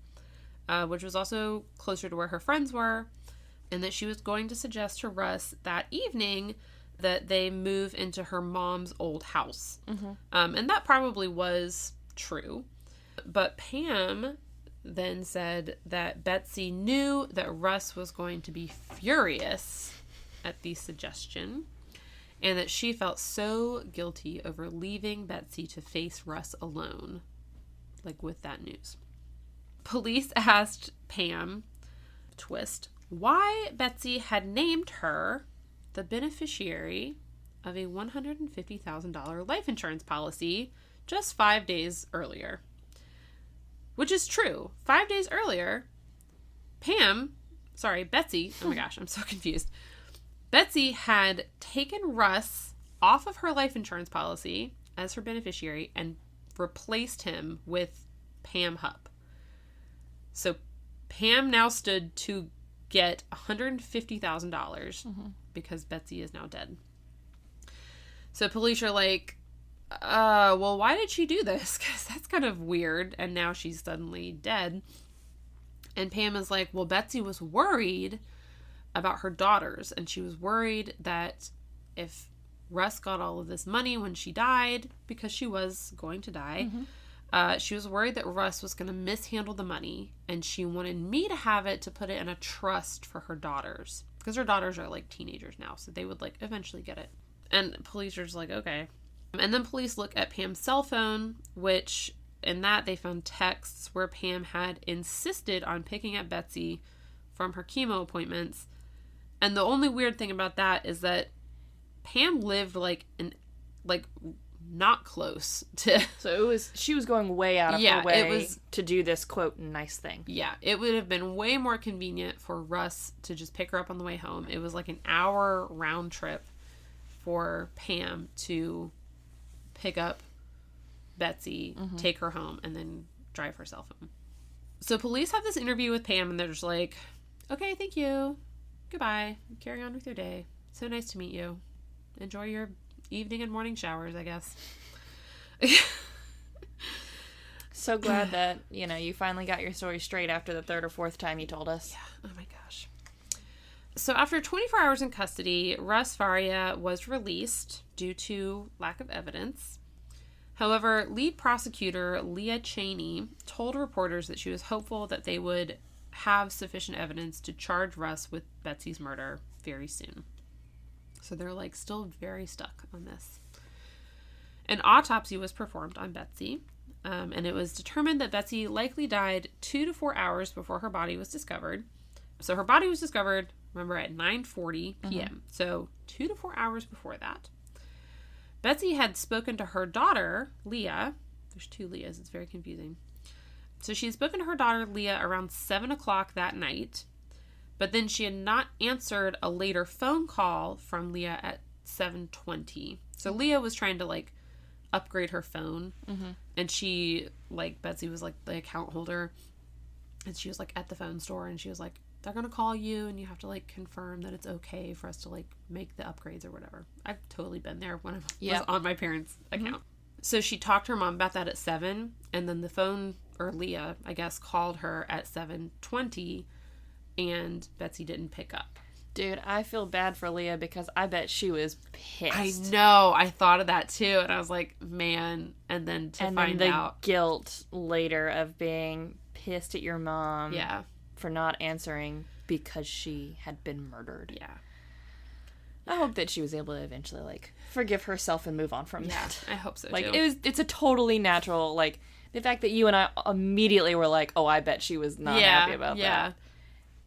Speaker 1: which was also closer to where her friends were, and that she was going to suggest to Russ that evening that they move into her mom's old house. Mm-hmm. And that probably was true. But Pam then said that Betsy knew that Russ was going to be furious at the suggestion, and that she felt so guilty over leaving Betsy to face Russ alone, like with that news. Police asked Pam, twist, why Betsy had named her the beneficiary of a $150,000 life insurance policy just 5 days earlier. Which is true. 5 days earlier, Betsy, oh my gosh, I'm so confused. Betsy had taken Russ off of her life insurance policy as her beneficiary and replaced him with Pam Hupp. So Pam now stood to get $150,000 because Betsy is now dead. So police are like, well, why did she do this? Because that's kind of weird. And now she's suddenly dead. And Pam is like, well, Betsy was worried about her daughters. And she was worried that if Russ got all of this money when she died, because she was going to die, she was worried that Russ was going to mishandle the money. And she wanted me to have it to put it in a trust for her daughters. Because her daughters are like teenagers now. So they would like eventually get it. And police are just like, okay. And then police look at Pam's cell phone, which in that they found texts where Pam had insisted on picking up Betsy from her chemo appointments. And the only weird thing about that is that Pam lived not close to.
Speaker 2: So she was going way out of her way to do this quote nice thing.
Speaker 1: Yeah, it would have been way more convenient for Russ to just pick her up on the way home. It was like an hour round trip for Pam to pick up Betsy, take her home, and then drive herself home. So police have this interview with Pam, and they're just like, okay, thank you. Goodbye. Carry on with your day. So nice to meet you. Enjoy your evening and morning showers, I guess.
Speaker 2: So glad that, you finally got your story straight after the third or fourth time you told us.
Speaker 1: Yeah. Oh my gosh. So after 24 hours in custody, Russ Faria was released due to lack of evidence. However, lead prosecutor Leah Cheney told reporters that she was hopeful that they would have sufficient evidence to charge Russ with Betsy's murder very soon. So they're still very stuck on this. An autopsy was performed on Betsy, and it was determined that Betsy likely died 2 to 4 hours before her body was discovered. So her body was discovered, remember, at 9:40 p.m. So 2 to 4 hours before that. Betsy had spoken to her daughter, Leah. There's 2 Leahs. It's very confusing. So she had spoken to her daughter, Leah, around 7 o'clock that night. But then she had not answered a later phone call from Leah at 7:20. So Leah was trying to, upgrade her phone. And she, Betsy was, the account holder. And she was, at the phone store. And she was like, they're going to call you and you have to, like, confirm that it's okay for us to, like, make the upgrades or whatever. I've totally been there when I was on my parents' account. So she talked to her mom about that at 7, and then the phone, or Leah, I guess, called her at 7:20, and Betsy didn't pick up.
Speaker 2: Dude, I feel bad for Leah because I bet she was pissed.
Speaker 1: I know. I thought of that too, and I was like, man. And then find out.
Speaker 2: Guilt later of being pissed at your mom.
Speaker 1: Yeah.
Speaker 2: For not answering because she had been murdered.
Speaker 1: Yeah.
Speaker 2: I hope that she was able to eventually, like, forgive herself and move on from that.
Speaker 1: I hope so,
Speaker 2: like,
Speaker 1: too.
Speaker 2: It's a totally natural, like, the fact that you and I immediately were like, oh, I bet she was not happy about that.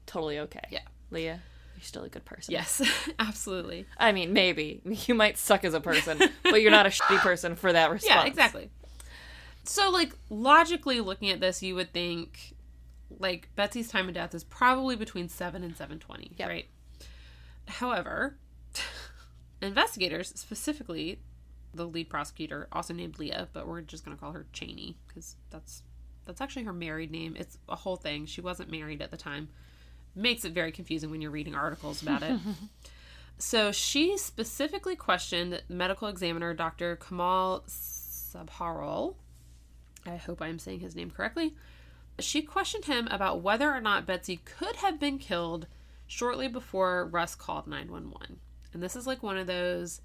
Speaker 2: Totally okay.
Speaker 1: Yeah.
Speaker 2: Leah, you're still a good person.
Speaker 1: Yes, absolutely.
Speaker 2: I mean, maybe. You might suck as a person, but you're not a shitty person for that response.
Speaker 1: Yeah, exactly. So, like, logically looking at this, you would think, like, Betsy's time of death is probably between 7 and 7:20, right? However, investigators, specifically the lead prosecutor, also named Leah, but we're just going to call her Cheney, because that's actually her married name. It's a whole thing. She wasn't married at the time. Makes it very confusing when you're reading articles about it. So she specifically questioned medical examiner Dr. Kamal Sabharwal. I hope I'm saying his name correctly. She questioned him about whether or not Betsy could have been killed shortly before Russ called 911. And this is like one of those,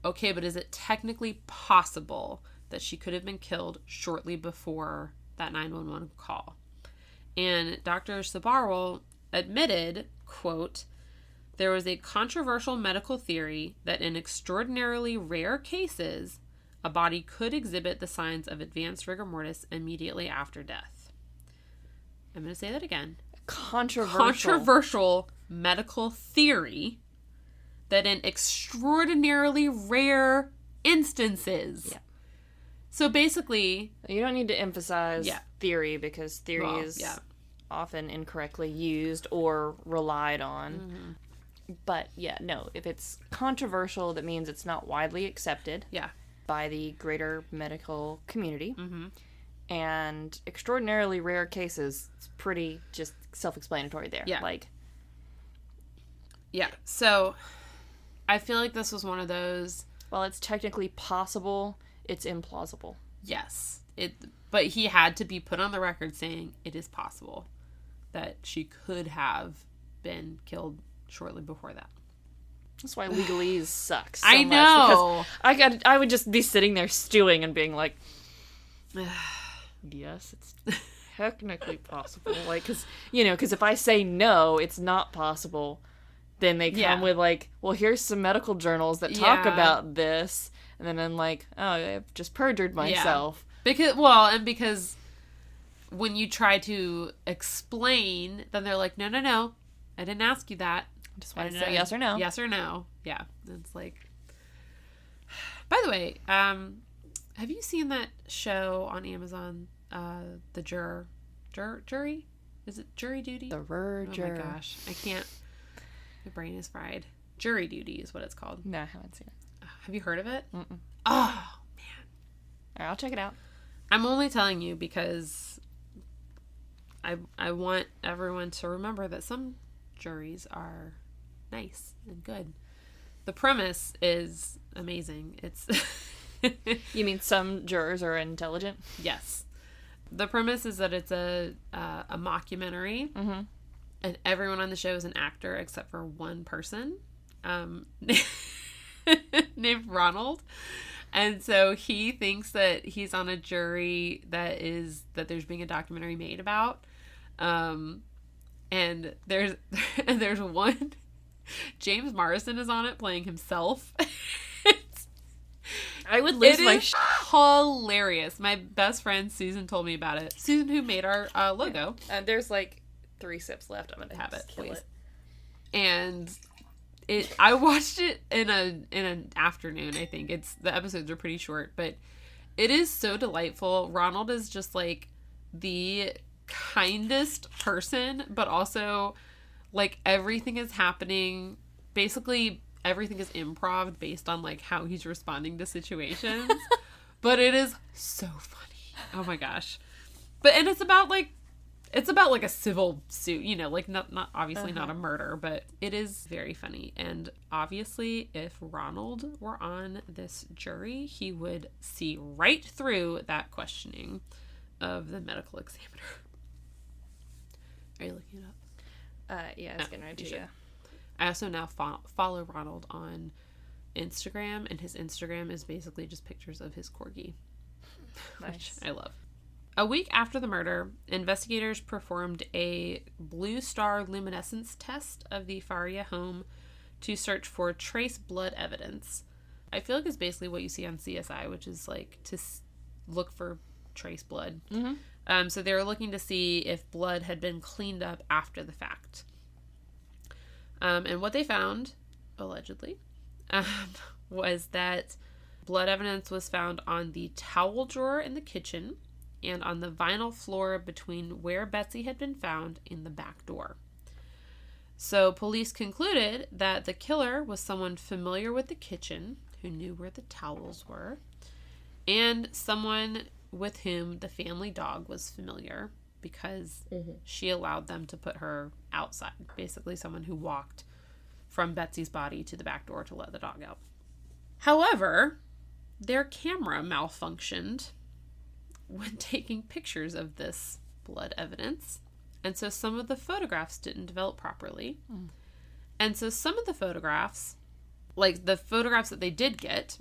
Speaker 1: okay, but is it technically possible that she could have been killed shortly before that 911 call? And Dr. Sabharwal admitted, quote, there was a controversial medical theory that in extraordinarily rare cases, a body could exhibit the signs of advanced rigor mortis immediately after death. I'm going to say that again. Controversial medical theory that in extraordinarily rare instances. Yeah. So basically...
Speaker 2: You don't need to emphasize theory because theory is often incorrectly used or relied on. Mm-hmm. But yeah, no, if it's controversial, that means it's not widely accepted by the greater medical community. Mm-hmm. And extraordinarily rare cases, it's pretty just self-explanatory there. Yeah.
Speaker 1: So I feel like this was one of those...
Speaker 2: While it's technically possible, it's implausible.
Speaker 1: Yes. But he had to be put on the record saying it is possible that she could have been killed shortly before that.
Speaker 2: That's why legalese sucks so
Speaker 1: I know.
Speaker 2: Much, because I would just be sitting there stewing and being like, yes, it's technically possible. Like, because if I say no, it's not possible, then they come with like, well, here's some medical journals that talk about this, and then I'm like, oh, I've just perjured myself.
Speaker 1: Because when you try to explain, then they're like, no, I didn't ask you that.
Speaker 2: I just wanted to know yes or no.
Speaker 1: Yes or no. Yeah. It's like... By the way, have you seen that show on Amazon, The Jury? Is it Jury Duty?
Speaker 2: The Jury.
Speaker 1: Oh my gosh. I can't... My brain is fried. Jury Duty is what it's called.
Speaker 2: No, I haven't seen it.
Speaker 1: Have you heard of it?
Speaker 2: Mm-mm.
Speaker 1: Oh, man.
Speaker 2: All right, I'll check it out.
Speaker 1: I'm only telling you because I want everyone to remember that some juries are nice and good. The premise is amazing. It's...
Speaker 2: You mean some jurors are intelligent?
Speaker 1: Yes. The premise is that it's a mockumentary, mm-hmm. and everyone on the show is an actor except for one person, named Ronald. And so he thinks that he's on a jury that there's being a documentary made about. And there's one, James Morrison is on it playing himself. I would lose my hilarious. My best friend Susan told me about it. Susan, who made our logo.
Speaker 2: There's like 3 sips left. I'm gonna
Speaker 1: have it,
Speaker 2: please.
Speaker 1: It. And I watched it in an afternoon. I think the episodes are pretty short, but it is so delightful. Ronald is just like the kindest person, but also like everything is happening. Basically, everything is improv based on like how he's responding to situations. But it is so funny. Oh my gosh. And it's about like It's about, like, a civil suit, you know, like, not obviously not a murder, but it is very funny. And obviously, if Ronald were on this jury, he would see right through that questioning of the medical examiner. Are you looking it up?
Speaker 2: Yeah, I was getting ready to. Yeah.
Speaker 1: I also now follow Ronald on Instagram, and his Instagram is basically just pictures of his corgi.
Speaker 2: Nice.
Speaker 1: Which I love. A week after the murder, investigators performed a blue star luminescence test of the Faria home to search for trace blood evidence. I feel like it's basically what you see on CSI, which is like to look for trace blood. Mm-hmm. So they were looking to see if blood had been cleaned up after the fact. And what they found, allegedly, was that blood evidence was found on the towel drawer in the kitchen and on the vinyl floor between where Betsy had been found in the back door. So police concluded that the killer was someone familiar with the kitchen, who knew where the towels were, and someone with whom the family dog was familiar because she allowed them to put her outside. Basically someone who walked from Betsy's body to the back door to let the dog out. However, their camera malfunctioned when taking pictures of this blood evidence. And so some of the photographs didn't develop properly. And so some of the photographs, like the photographs that they did get,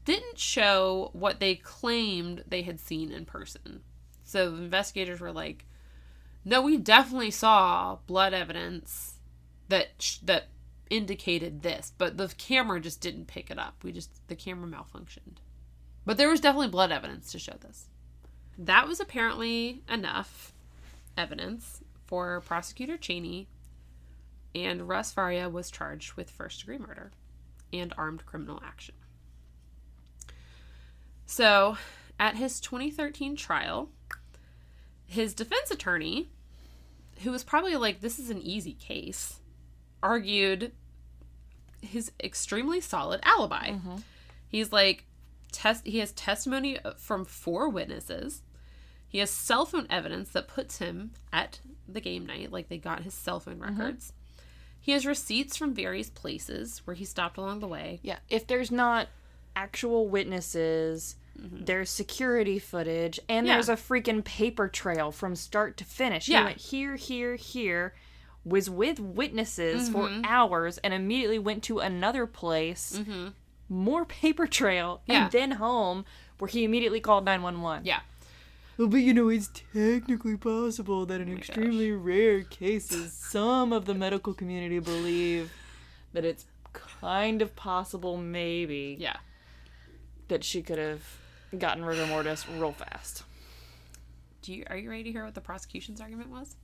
Speaker 1: didn't show what they claimed they had seen in person. So the investigators were like, no, we definitely saw blood evidence that indicated this, but the camera just didn't pick it up. The camera malfunctioned. But there was definitely blood evidence to show this. That was apparently enough evidence for Prosecutor Cheney, and Russ Faria was charged with first-degree murder and armed criminal action. So, at his 2013 trial, his defense attorney, who was probably like, this is an easy case, argued his extremely solid alibi. He's like, he has testimony from 4 witnesses. He has cell phone evidence that puts him at the game night, like they got his cell phone records. He has receipts from various places where he stopped along the way.
Speaker 2: Yeah, if there's not actual witnesses, there's security footage, and there's a freaking paper trail from start to finish. He went here, was with witnesses for hours, and immediately went to another place, more paper trail, and then home, where he immediately called 911.
Speaker 1: Yeah.
Speaker 2: Well, but it's technically possible that in extremely rare cases, some of the medical community believe that it's kind of possible, maybe, that she could have gotten rigor mortis real fast.
Speaker 1: Are you ready to hear what the prosecution's argument was?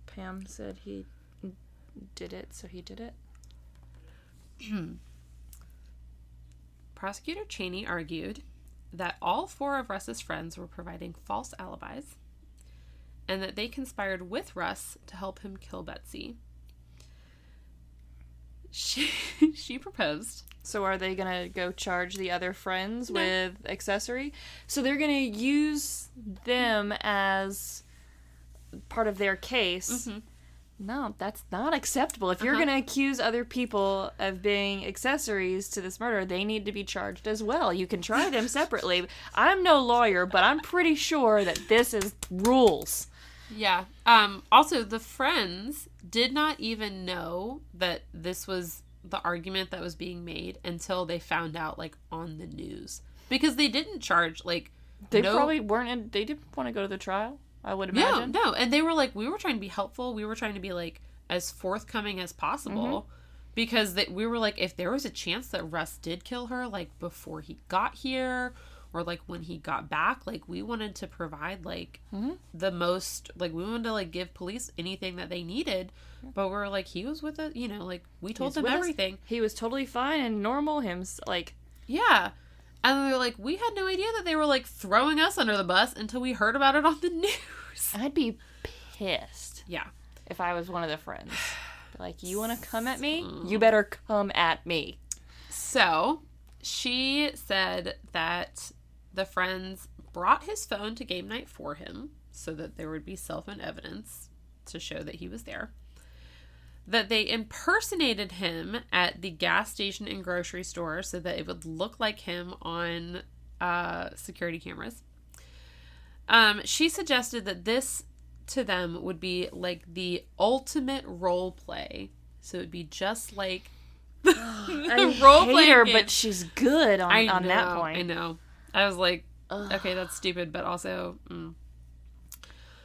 Speaker 2: Pam said he did it, so he did it.
Speaker 1: Prosecutor Cheney argued that all 4 of Russ's friends were providing false alibis and that they conspired with Russ to help him kill Betsy. She proposed.
Speaker 2: So are they going to go charge the other friends with accessory? So they're going to use them as part of their case. No, that's not acceptable. If you're going to accuse other people of being accessories to this murder, they need to be charged as well. You can try them separately. I'm no lawyer, but I'm pretty sure that this is rules.
Speaker 1: Yeah. Also, the friends did not even know that this was the argument that was being made until they found out, like, on the news. Because they didn't charge, like...
Speaker 2: They probably weren't... They didn't want to go to the trial, I would imagine.
Speaker 1: No. And they were like, we were trying to be helpful. We were trying to be, like, as forthcoming as possible. Because we were like, if there was a chance that Russ did kill her, like, before he got here... or, like, when he got back, like, we wanted to provide, like, the most, like, we wanted to, like, give police anything that they needed, but we're like, he was with it, like, we told them everything.
Speaker 2: He was totally fine and normal, like...
Speaker 1: Yeah. And we were like, we had no idea that they were, like, throwing us under the bus until we heard about it on the news.
Speaker 2: I'd be pissed.
Speaker 1: Yeah.
Speaker 2: If I was one of the friends. Like, you want to come at me? You better come at me.
Speaker 1: So, she said that... the friends brought his phone to game night for him so that there would be cell phone evidence to show that he was there. That they impersonated him at the gas station and grocery store so that it would look like him on security cameras. She suggested that this to them would be like the ultimate role play. So it would be just like
Speaker 2: I role hate her, but she's good on that point.
Speaker 1: I know. I was like, okay, that's stupid, but also...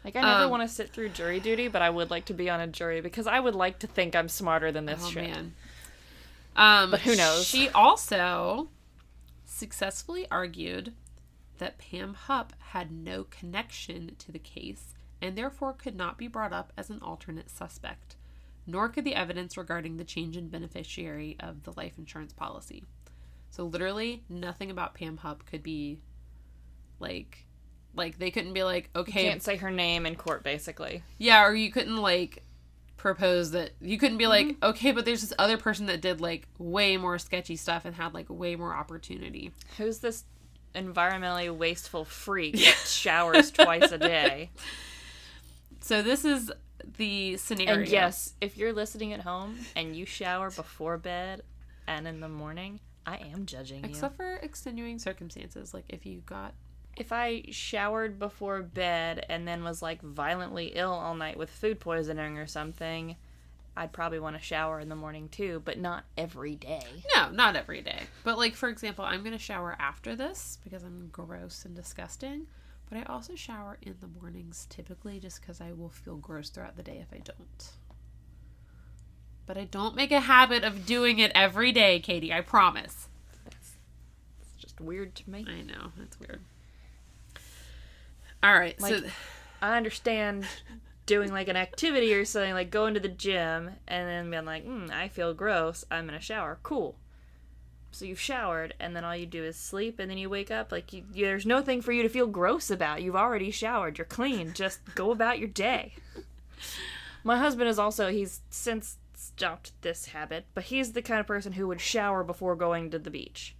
Speaker 2: Like, I never want to sit through jury duty, but I would like to be on a jury because I would like to think I'm smarter than this shit. Man.
Speaker 1: But who knows? She also successfully argued that Pam Hupp had no connection to the case and therefore could not be brought up as an alternate suspect, nor could the evidence regarding the change in beneficiary of the life insurance policy. So literally nothing about Pam Hupp could be like they couldn't be like, okay,
Speaker 2: you can't say her name in court, basically.
Speaker 1: Yeah, or you couldn't like propose that. You couldn't be like, okay, but there's this other person that did like way more sketchy stuff and had like way more opportunity.
Speaker 2: Who's this environmentally wasteful freak that showers twice a day?
Speaker 1: So this is the scenario.
Speaker 2: And yes, if you're listening at home and you shower before bed and in the morning, I am judging you.
Speaker 1: Except for extenuating circumstances, like
Speaker 2: if I showered before bed and then was like violently ill all night with food poisoning or something, I'd probably want to shower in the morning too, but not every day.
Speaker 1: No, not every day. But like, for example, I'm going to shower after this because I'm gross and disgusting. But I also shower in the mornings typically just because I will feel gross throughout the day if I don't. But I don't make a habit of doing it every day, Katie. I promise.
Speaker 2: It's just weird to me.
Speaker 1: I know. It's weird. All right.
Speaker 2: Like, so I understand doing like an activity or something, like going to the gym and then being like, I feel gross. I'm going to shower. Cool. So you've showered, and then all you do is sleep, and then you wake up. Like, there's nothing for you to feel gross about. You've already showered. You're clean. Just go about your day. My husband is also, he's since stopped this habit, but he's the kind of person who would shower before going to the beach.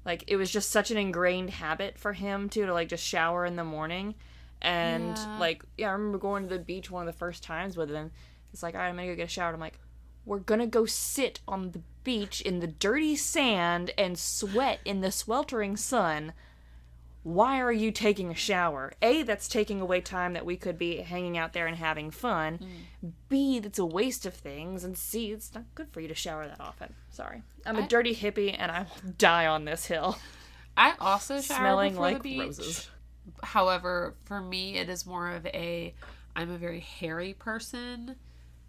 Speaker 2: Like, it was just such an ingrained habit for him, to like, just shower in the morning. And, I remember going to the beach one of the first times with him. It's like, all right, I'm going to go get a shower. And I'm like, we're going to go sit on the beach in the dirty sand and sweat in the sweltering sun. Why are you taking a shower? A, that's taking away time that we could be hanging out there and having fun. B, that's a waste of things. And C, it's not good for you to shower that often. Sorry. I'm a dirty hippie and I will die on this hill.
Speaker 1: I also shower
Speaker 2: smelling
Speaker 1: before
Speaker 2: like
Speaker 1: the beach.
Speaker 2: Roses.
Speaker 1: However, for me, it is more of I'm a very hairy person.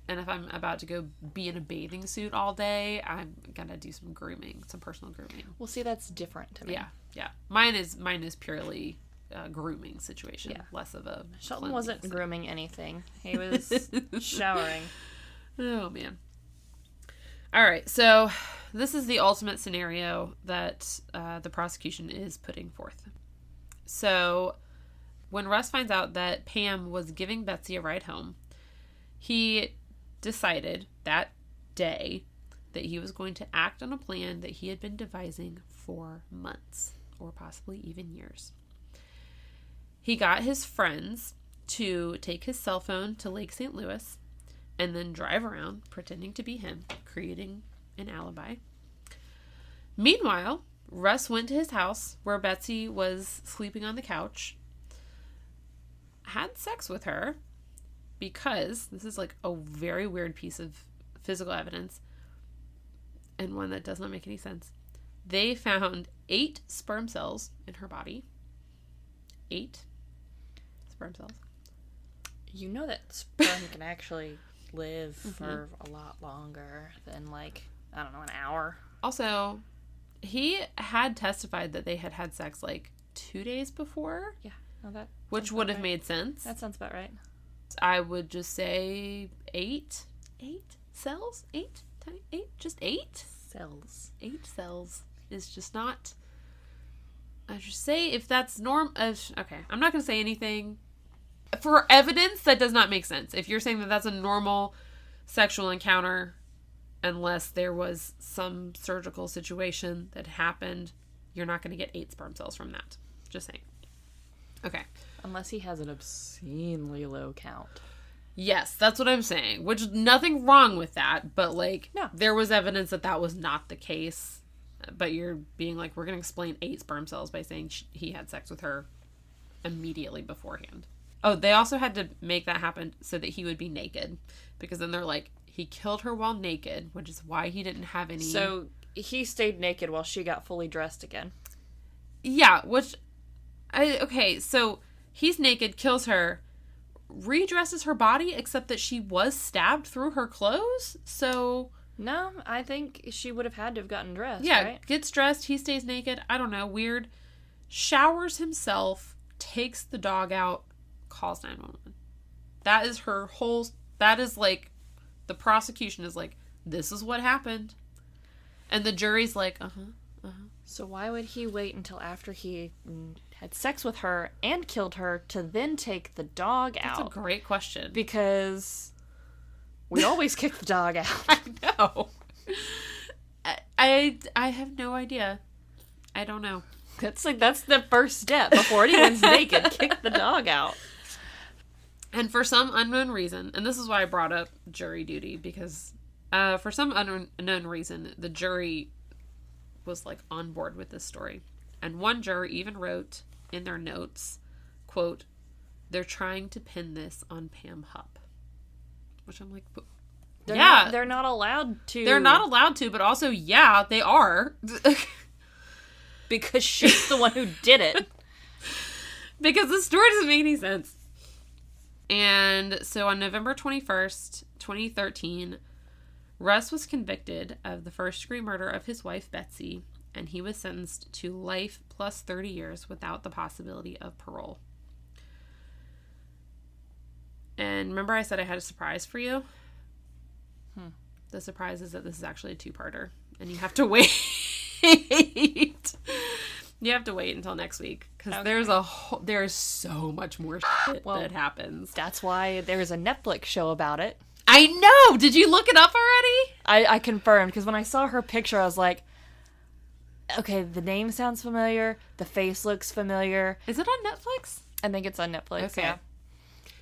Speaker 1: And if I'm about to go be in a bathing suit all day, I'm gonna do some grooming, some personal grooming.
Speaker 2: Well, see, that's different to me.
Speaker 1: Yeah. Mine is purely a grooming situation, less of a.
Speaker 2: Shelton wasn't grooming anything. He was showering.
Speaker 1: Oh man. All right, so this is the ultimate scenario that the prosecution is putting forth. So when Russ finds out that Pam was giving Betsy a ride home, he decided that day that he was going to act on a plan that he had been devising for months or possibly even years. He got his friends to take his cell phone to Lake St. Louis and then drive around pretending to be him, creating an alibi. Meanwhile, Russ went to his house where Betsy was sleeping on the couch, had sex with her, because this is like a very weird piece of physical evidence and one that does not make any sense. They found 8 sperm cells in her body. 8 sperm cells.
Speaker 2: You know that sperm can actually live for a lot longer than an hour.
Speaker 1: Also, he had testified that they had had sex 2 days before.
Speaker 2: Yeah. No,
Speaker 1: which would have made sense.
Speaker 2: That sounds about right.
Speaker 1: I would just say 8 cells? 8? Just 8?
Speaker 2: Cells.
Speaker 1: 8 cells is just not... I just say if that's okay, I'm not going to say anything. For evidence, that does not make sense. If you're saying that that's a normal sexual encounter, unless there was some surgical situation that happened, you're not going to get 8 sperm cells from that. Just saying. Okay.
Speaker 2: Unless he has an obscenely low count.
Speaker 1: Yes, that's what I'm saying. Which, nothing wrong with that, but, like,
Speaker 2: no.
Speaker 1: There was evidence that that was not the case. But you're being like, we're going to explain 8 sperm cells by saying he had sex with her immediately beforehand. Oh, they also had to make that happen so that he would be naked. Because then they're like, he killed her while naked, which is why he didn't have any...
Speaker 2: So, he stayed naked while she got fully dressed again.
Speaker 1: Yeah, which... Okay, so he's naked, kills her, redresses her body, except that she was stabbed through her clothes, so...
Speaker 2: No, I think she would have had to have gotten dressed,
Speaker 1: yeah,
Speaker 2: right?
Speaker 1: Gets dressed, he stays naked, I don't know, weird. Showers himself, takes the dog out, calls 911. That is her whole... That is, like... The prosecution is like, this is what happened. And the jury's like,
Speaker 2: So why would he wait until after he had sex with her and killed her to then take the dog out?
Speaker 1: That's a great question.
Speaker 2: Because we always kick the dog out.
Speaker 1: I know. I have no idea. I don't know.
Speaker 2: That's the first step before anyone's naked. Kick the dog out.
Speaker 1: And for some unknown reason, and this is why I brought up jury duty, because for some unknown reason, the jury was, like, on board with this story. And one juror even wrote in their notes, quote, "They're trying to pin this on Pam Hupp." Which I'm like,
Speaker 2: They're not allowed to.
Speaker 1: They're not allowed to, but also, yeah, they are.
Speaker 2: Because she's the one who did it.
Speaker 1: Because the story doesn't make any sense. And so on November 21st, 2013, Russ was convicted of the first-degree murder of his wife, Betsy, and he was sentenced to life plus 30 years without the possibility of parole. And remember I said I had a surprise for you? The surprise is that this is actually a 2-parter, and you have to wait. You have to wait until next week, because there's so much more shit that happens.
Speaker 2: That's why there's a Netflix show about it.
Speaker 1: I know! Did you look it up already?
Speaker 2: I confirmed, because when I saw her picture, I was like, okay, the name sounds familiar, the face looks familiar.
Speaker 1: Is it on Netflix?
Speaker 2: I think it's on Netflix,
Speaker 1: okay.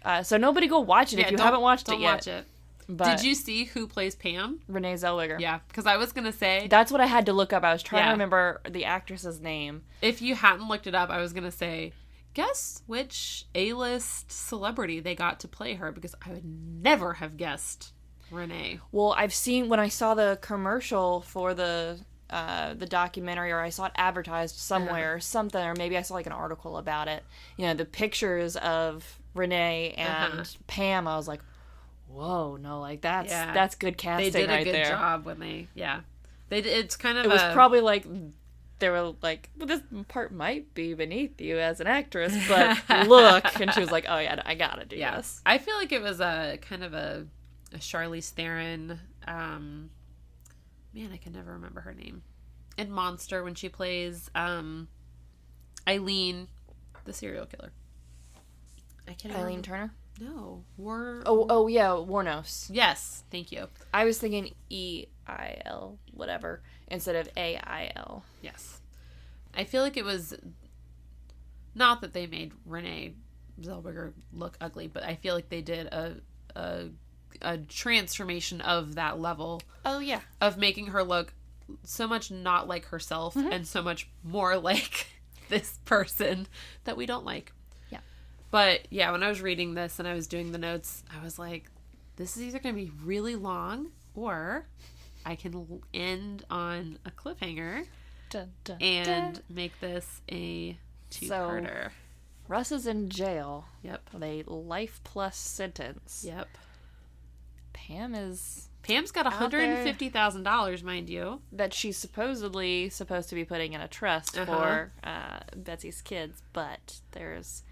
Speaker 2: Yeah. So nobody go watch it if you haven't watched it yet.
Speaker 1: Don't watch it.
Speaker 2: But
Speaker 1: did you see who plays Pam?
Speaker 2: Renee Zellweger.
Speaker 1: Yeah, because I was going to say...
Speaker 2: That's what I had to look up. I was trying to remember the actress's name.
Speaker 1: If you hadn't looked it up, I was going to say, guess which A-list celebrity they got to play her, because I would never have guessed Renee.
Speaker 2: Well, I've seen, when I saw the commercial for the documentary, or I saw it advertised somewhere, or something, or maybe I saw like an article about it, you know, the pictures of Renee and Pam, I was like, whoa, no, like that's good casting right there.
Speaker 1: They did a good job when they did. It's kind of
Speaker 2: was probably like they were like, well, this part might be beneath you as an actress, but look, and she was like, oh yeah, I gotta do this.
Speaker 1: I feel like it was a kind of a Charlize Theron. Man, I can never remember her name. In Monster, when she plays Eileen, the serial killer. I can't.
Speaker 2: Eileen Turner.
Speaker 1: No.
Speaker 2: Oh yeah, Warnos.
Speaker 1: Yes, thank you.
Speaker 2: I was thinking E-I-L, whatever, instead of A-I-L.
Speaker 1: Yes. I feel like it was, not that they made Renee Zellweger look ugly, but I feel like they did a transformation of that level.
Speaker 2: Oh, yeah.
Speaker 1: Of making her look so much not like herself, and so much more like this person that we don't like. But, yeah, when I was reading this and I was doing the notes, I was like, this is either going to be really long, or I can end on a cliffhanger and make this a 2-parter.
Speaker 2: So, Russ is in jail.
Speaker 1: Yep.
Speaker 2: With a life plus sentence.
Speaker 1: Yep.
Speaker 2: Pam's
Speaker 1: got $150,000, mind you.
Speaker 2: That she's supposedly supposed to be putting in a trust for Betsy's kids, but there's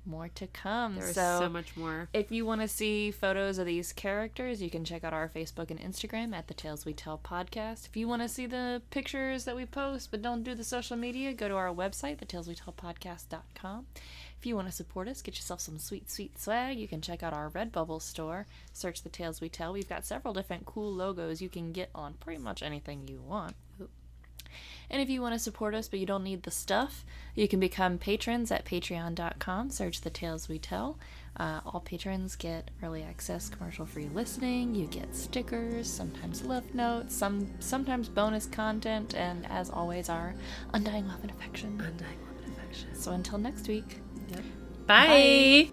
Speaker 2: more to come.
Speaker 1: There's so much more.
Speaker 2: If you want to see photos of these characters, you can check out our Facebook and Instagram at The Tales We Tell Podcast. If you want to see the pictures that we post but don't do the social media, go to our website, thetaleswetellpodcast.com. If you want to support us, get yourself some sweet, sweet swag, you can check out our Redbubble store. Search The Tales We Tell. We've got several different cool logos you can get on pretty much anything you want. And if you want to support us but you don't need the stuff, you can become patrons at patreon.com. Search The Tales We Tell. All patrons get early access, commercial-free listening. You get stickers, sometimes love notes, sometimes bonus content, and as always, our undying love and affection.
Speaker 1: Undying love and affection.
Speaker 2: So until next week.
Speaker 1: Yep. Bye.